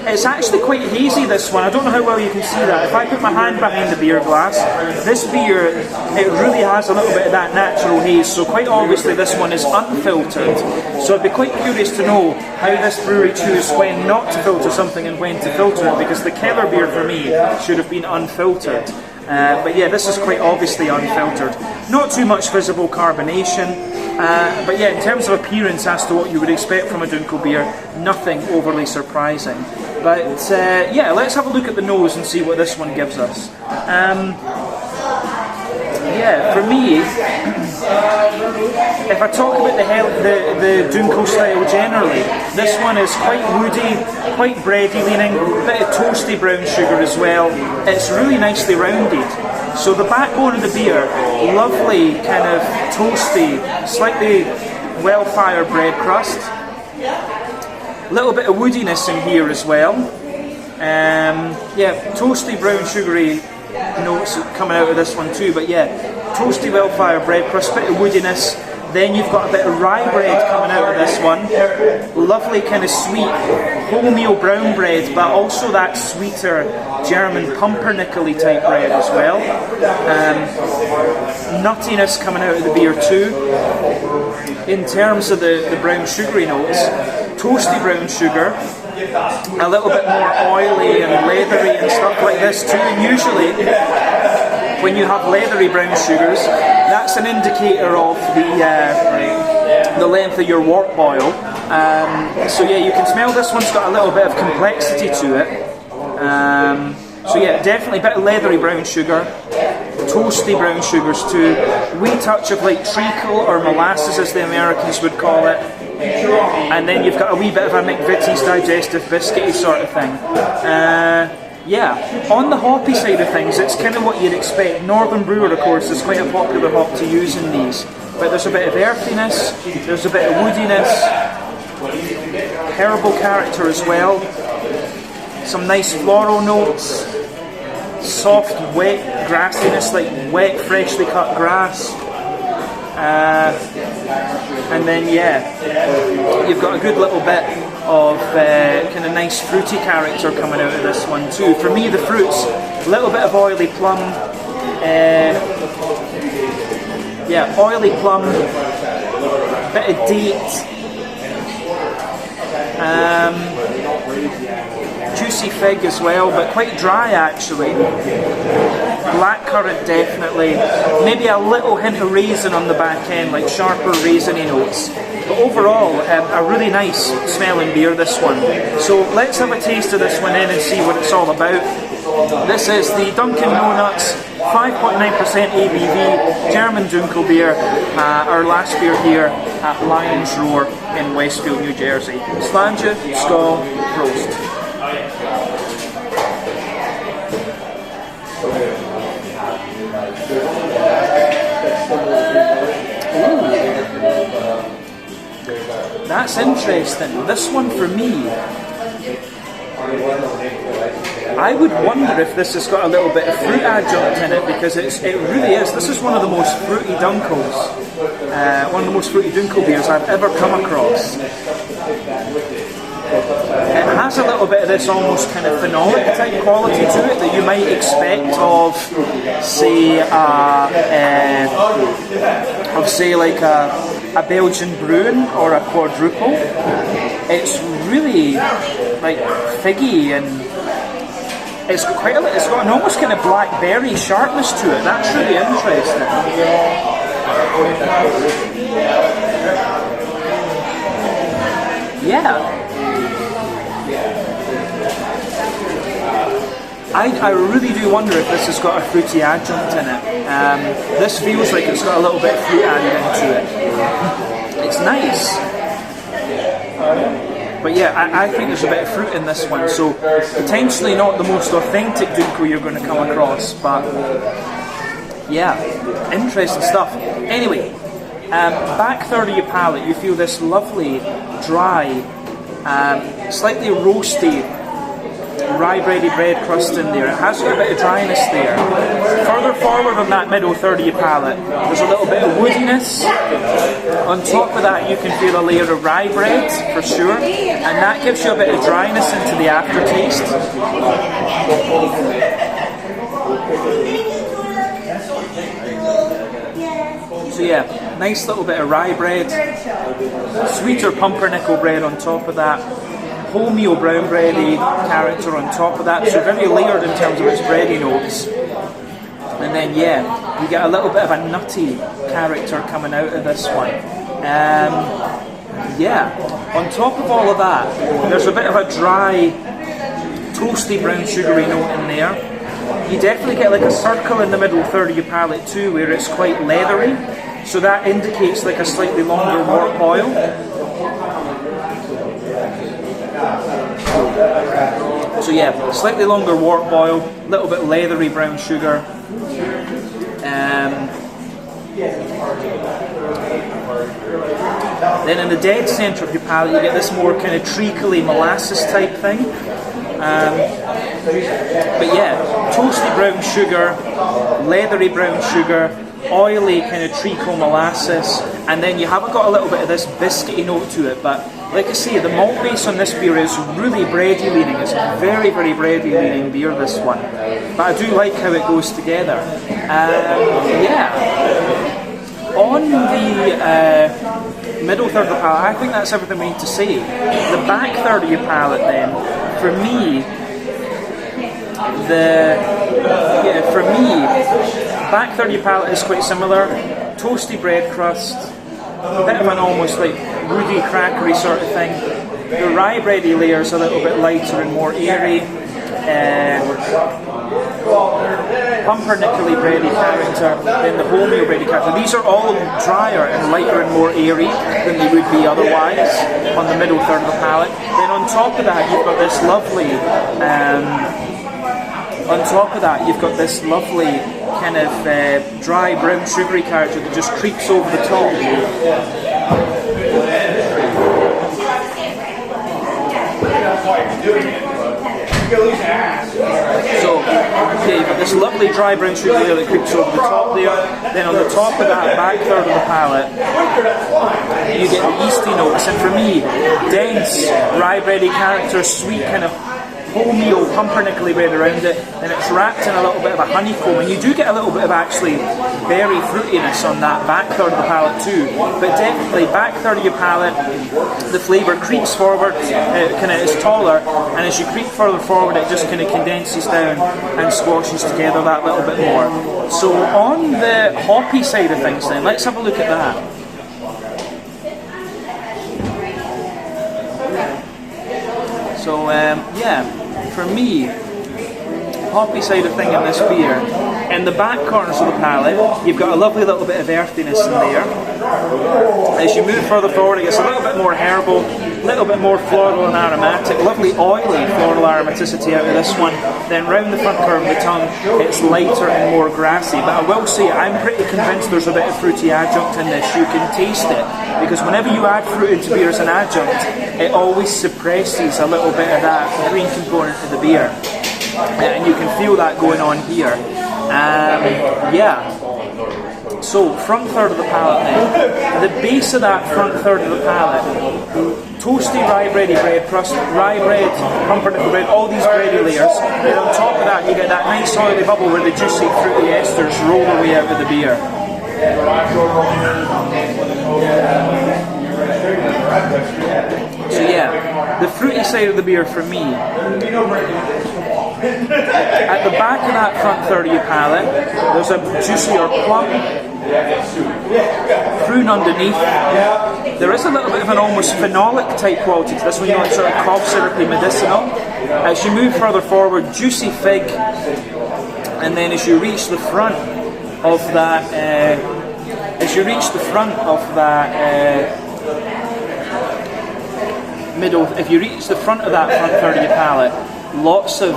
It's actually quite hazy, this one. I don't know how well you can see that. If I put my hand behind the beer glass, this beer, it really has a little bit of that natural haze, so quite obviously this one is unfiltered. So I'd be quite curious to know how this brewery chooses when not to filter something and when to filter it, because the Keller beer for me should have been unfiltered. But yeah, this is quite obviously unfiltered. Not too much visible carbonation. But yeah, in terms of appearance as to what you would expect from a Dunkel beer, nothing overly surprising. But yeah, let's have a look at the nose and see what this one gives us. Yeah, for me, if I talk about the Dunkel style generally, this one is quite woody, quite bready leaning, a bit of toasty brown sugar as well. It's really nicely rounded. So the backbone of the beer, lovely kind of toasty, slightly well-fired bread crust. A little bit of woodiness in here as well. Yeah, toasty brown sugary notes coming out of this one too, but yeah, toasty well-fired bread crust, bit of woodiness. Then you've got a bit of rye bread coming out of this one. Lovely kind of sweet wholemeal brown bread, but also that sweeter German pumpernickel-y type bread as well. Nuttiness coming out of the beer too. In terms of the brown sugary notes, toasty brown sugar, a little bit more oily and leathery and stuff like this too. And usually, when you have leathery brown sugars, that's an indicator of the length of your wort boil. So yeah, you can smell this one's got a little bit of complexity to it. So yeah, definitely a bit of leathery brown sugar, toasty brown sugars too, wee touch of like treacle or molasses as the Americans would call it. And then you've got a wee bit of a McVitie's digestive biscuity sort of thing. Yeah, on the hoppy side of things, it's kind of what you'd expect. Northern Brewer, of course, is quite a popular hop to use in these. But there's a bit of earthiness, there's a bit of woodiness, herbal character as well, some nice floral notes, soft, wet grassiness, like wet, freshly cut grass. And then yeah, you've got a good little bit of kind of nice fruity character coming out of this one too. For me, the fruits, a little bit of oily plum, yeah, oily plum, bit of date, juicy fig as well, but quite dry actually. Blackcurrant definitely, maybe a little hint of raisin on the back end, like sharper raisiny notes. But overall, a really nice smelling beer, this one. So let's have a taste of this one in and see what it's all about. This is the Dunkin' Donuts 5.9% ABV German Dunkel beer, our last beer here at Lion's Roar in Westfield, New Jersey. Slàinte, skål, prost. That's interesting. This one for me, I would wonder if this has got a little bit of fruit adjunct in it, because it really is. This is one of the most fruity Dunkels, one of the most fruity Dunkel beers I've ever come across. It has a little bit of this almost kind of phenolic type quality to it that you might expect of, say like a Belgian Brewing or a quadruple. It's really like figgy, and it's got an almost kind of blackberry sharpness to it. That's really interesting. Yeah. I really do wonder if this has got a fruity adjunct in it. This feels like it's got a little bit of fruit added into it. It's nice. But yeah, I think there's a bit of fruit in this one, so potentially not the most authentic Duco you're going to come across, but yeah, interesting stuff. Anyway, back third of your palate, you feel this lovely, dry, slightly roasty, rye bready bread crust in there. It has got a bit of dryness there. Further forward on that middle third of your palate, there's a little bit of woodiness. On top of that, you can feel a layer of rye bread for sure, and that gives you a bit of dryness into the aftertaste. So yeah, nice little bit of rye bread, sweeter pumpernickel bread on top of that, wholemeal brown bready character on top of that, so very layered in terms of its bready notes. And then yeah, you get a little bit of a nutty character coming out of this one. Yeah, on top of all of that, there's a bit of a dry, toasty brown sugary note in there. You definitely get like a circle in the middle third of your palate too, where it's quite leathery, so that indicates like a slightly longer wort boil. So yeah, slightly longer wort boil, little bit leathery brown sugar. Then in the dead centre of your palate, you get this more kind of treacly molasses type thing. But yeah, toasty brown sugar, leathery brown sugar, oily kind of treacle molasses, and then you haven't got a little bit of this biscuity note to it, but like I say, the malt base on this beer is really bready leaning. It's a very, very bready leaning beer, this one. But I do like how it goes together. Yeah. On the middle third of the palate, I think that's everything we need to say. The back third of your palate then, for me, back third of your palate is quite similar. Toasty bread crust, a bit of an almost like woody, crackery sort of thing. The rye bready layer is a little bit lighter and more airy. Pumpernickelly bready character, then the wholemeal bready character. These are all drier and lighter and more airy than they would be otherwise on the middle third of the palate. Then on top of that, you've got this lovely. Kind of dry brown sugary character that just creeps over the top. So, yeah, you've got this lovely dry brown sugar layer that creeps over the top there. Then on the top of that back third of the palate, you get the yeasty notes, and for me, dense rye bready character, sweet kind of wholemeal pumpernickelly bread around it, and it's wrapped in a little bit of a honeycomb, and you do get a little bit of actually berry fruitiness on that back third of the palate too. But definitely back third of your palate, the flavour creeps forward, kind of is taller, and as you creep further forward, it just kind of condenses down and squashes together that little bit more. So on the hoppy side of things then, let's have a look at that. So yeah, for me, hoppy side of thing in this beer, in the back corners of the palate, you've got a lovely little bit of earthiness in there. As you move further forward, it gets a little bit more herbal, a little bit more floral and aromatic, lovely oily floral aromaticity out of this one. Then round the front curve of the tongue, it's lighter and more grassy. But I will say, I'm pretty convinced there's a bit of fruity adjunct in this. You can taste it, because whenever you add fruit into beer as an adjunct, it always suppresses a little bit of that green component of the beer. And you can feel that going on here. Yeah. So, front third of the palate then. The base of that front third of the palate, toasty rye bready bread crust, rye bread, pumpernickel bread, all these bready layers. Then on top of that, you get that nice oily bubble where the juicy fruity esters roll their way out of the beer. So yeah, the fruity side of the beer for me, at the back of that front third of your palate, there's a juicier plum, prune underneath. There is a little bit of an almost phenolic type quality to this one, you know, it's sort of cough syrupy medicinal. As you move further forward, juicy fig, and then as you reach the front of that, middle, if you reach the front of that front third of your palate, lots of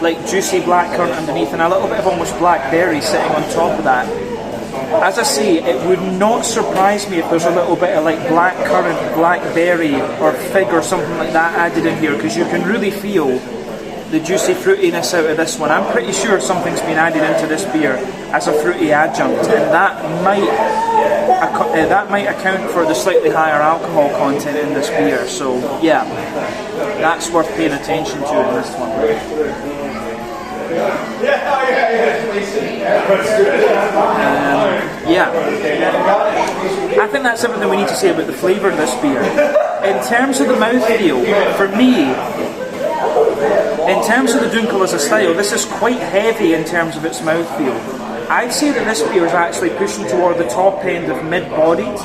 like juicy blackcurrant underneath and a little bit of almost blackberry sitting on top of that. As I say, it would not surprise me if there's a little bit of like blackcurrant, blackberry or fig or something like that added in here, because you can really feel the juicy fruitiness out of this one. I'm pretty sure something's been added into this beer as a fruity adjunct, and that might account for the slightly higher alcohol content in this beer. So yeah, that's worth paying attention to in this one. Yeah, I think that's everything we need to say about the flavour of this beer. In terms of the mouthfeel, for me, in terms of the Dunkel as a style, this is quite heavy in terms of its mouthfeel. I'd say that this beer is actually pushing toward the top end of mid-bodied.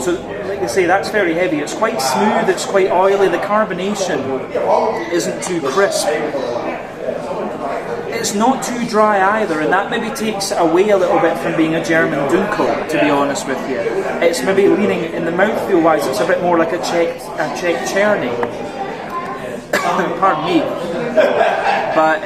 So, like I say, that's very heavy. It's quite smooth, it's quite oily, the carbonation isn't too crisp. It's not too dry either, and that maybe takes it away a little bit from being a German Dunkel, to be honest with you. It's maybe leaning, in the mouthfeel wise, it's a bit more like a Czech cherry. Pardon me. But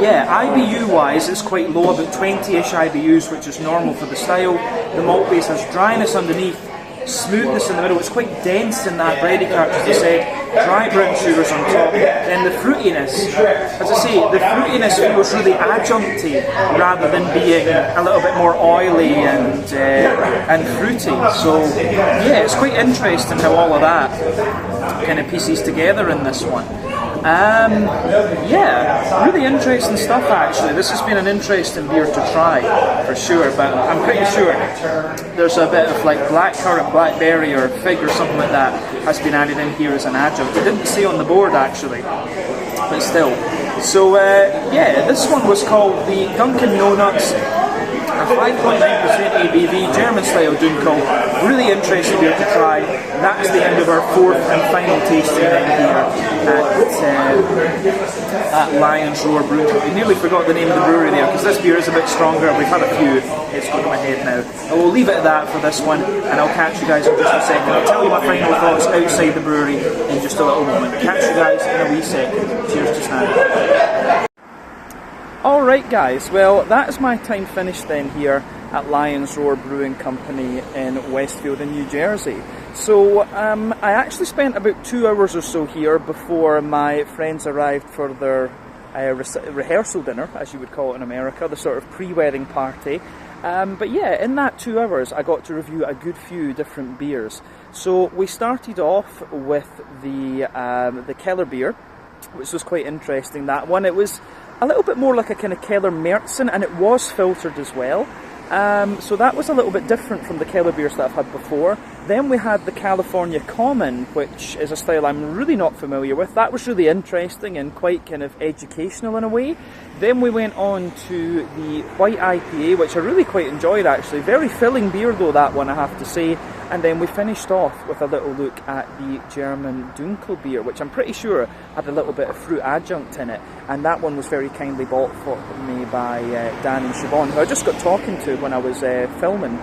yeah, IBU wise it's quite low, about 20-ish IBUs, which is normal for the style. The malt base has dryness underneath, smoothness in the middle. It's quite dense in that bready character, as I said. Dry brown sugars on top. Then the fruitiness, as I say, the fruitiness feels really adjuncty rather than being a little bit more oily and fruity. So yeah, it's quite interesting how all of that kind of pieces together in this one. Yeah, really interesting stuff actually. This has been an interesting beer to try for sure, but I'm pretty sure there's a bit of like blackcurrant, blackberry or fig or something like that has been added in here as an adjunct. It didn't say on the board actually, but still. So yeah, this one was called the Dunkin' No Nuts, a 5.9% ABV German style Dunkel. Really interesting beer to try. That's the end of our fourth and final tasting then here at Lion's Roar Brewing Company. I nearly forgot the name of the brewery there because this beer is a bit stronger. We've had a few. It's gone to my head now. I will leave it at that for this one, and I'll catch you guys in just a second. I'll tell you my final thoughts outside the brewery in just a little moment. Catch you guys in a wee second. Cheers just now. Alright guys, well that is my time finished then here at Lion's Roar Brewing Company in Westfield in New Jersey. So I actually spent about 2 hours or so here before my friends arrived for their rehearsal dinner, as you would call it in America, the sort of pre-wedding party. But yeah, in that 2 hours I got to review a good few different beers. So we started off with the Keller beer, which was quite interesting. That one, it was a little bit more like a kind of Keller Märzen, and it was filtered as well. So that was a little bit different from the Keller beers that I've had before. Then we had the California Common, which is a style I'm really not familiar with. That was really interesting and quite kind of educational in a way. Then we went on to the White IPA, which I really quite enjoyed actually. Very filling beer though, that one, I have to say. And then we finished off with a little look at the German Dunkel beer, which I'm pretty sure had a little bit of fruit adjunct in it. And that one was very kindly bought for me by Dan and Siobhan, who I just got talking to when I was filming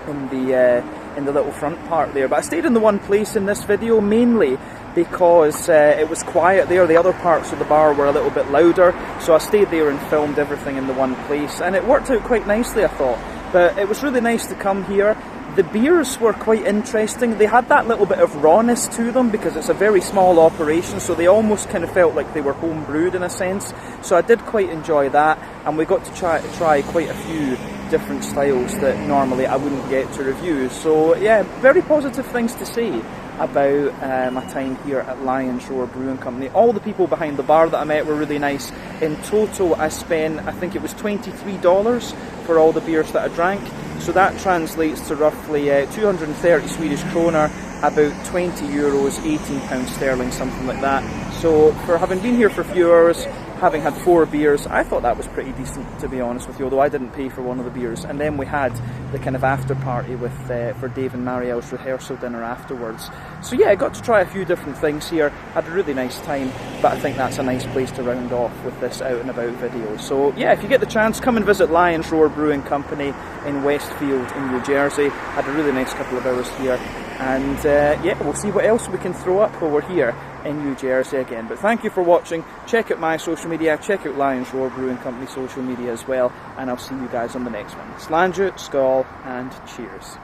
in the little front part there. But I stayed in the one place in this video mainly because it was quiet there. The other parts of the bar were a little bit louder, so I stayed there and filmed everything in the one place, and it worked out quite nicely, I thought. But it was really nice to come here. The beers were quite interesting. They had that little bit of rawness to them because it's a very small operation, so they almost kind of felt like they were home brewed in a sense. So I did quite enjoy that, and we got to try quite a few different styles that normally I wouldn't get to review. So yeah, very positive things to say about my time here at Lion's Roar Brewing Company. All the people behind the bar that I met were really nice. In total I spent, I think it was $23 for all the beers that I drank. So that translates to roughly 230 Swedish kroner, about 20 euros, £18 sterling, something like that. So for having been here for a few hours, having had 4 beers, I thought that was pretty decent, to be honest with you, although I didn't pay for one of the beers. And then we had the kind of after party with for Dave and Marielle's rehearsal dinner afterwards. So yeah, I got to try a few different things here, had a really nice time, but I think that's a nice place to round off with this out and about video. So yeah, if you get the chance, come and visit Lion's Roar Brewing Company in Westfield in New Jersey. Had a really nice couple of hours here, and yeah, we'll see what else we can throw up while we're here in New Jersey again. But thank you for watching. Check out my social media, check out Lion's Roar Brewing Company social media as well, and I'll see you guys on the next one. Slàinte, skål, and cheers.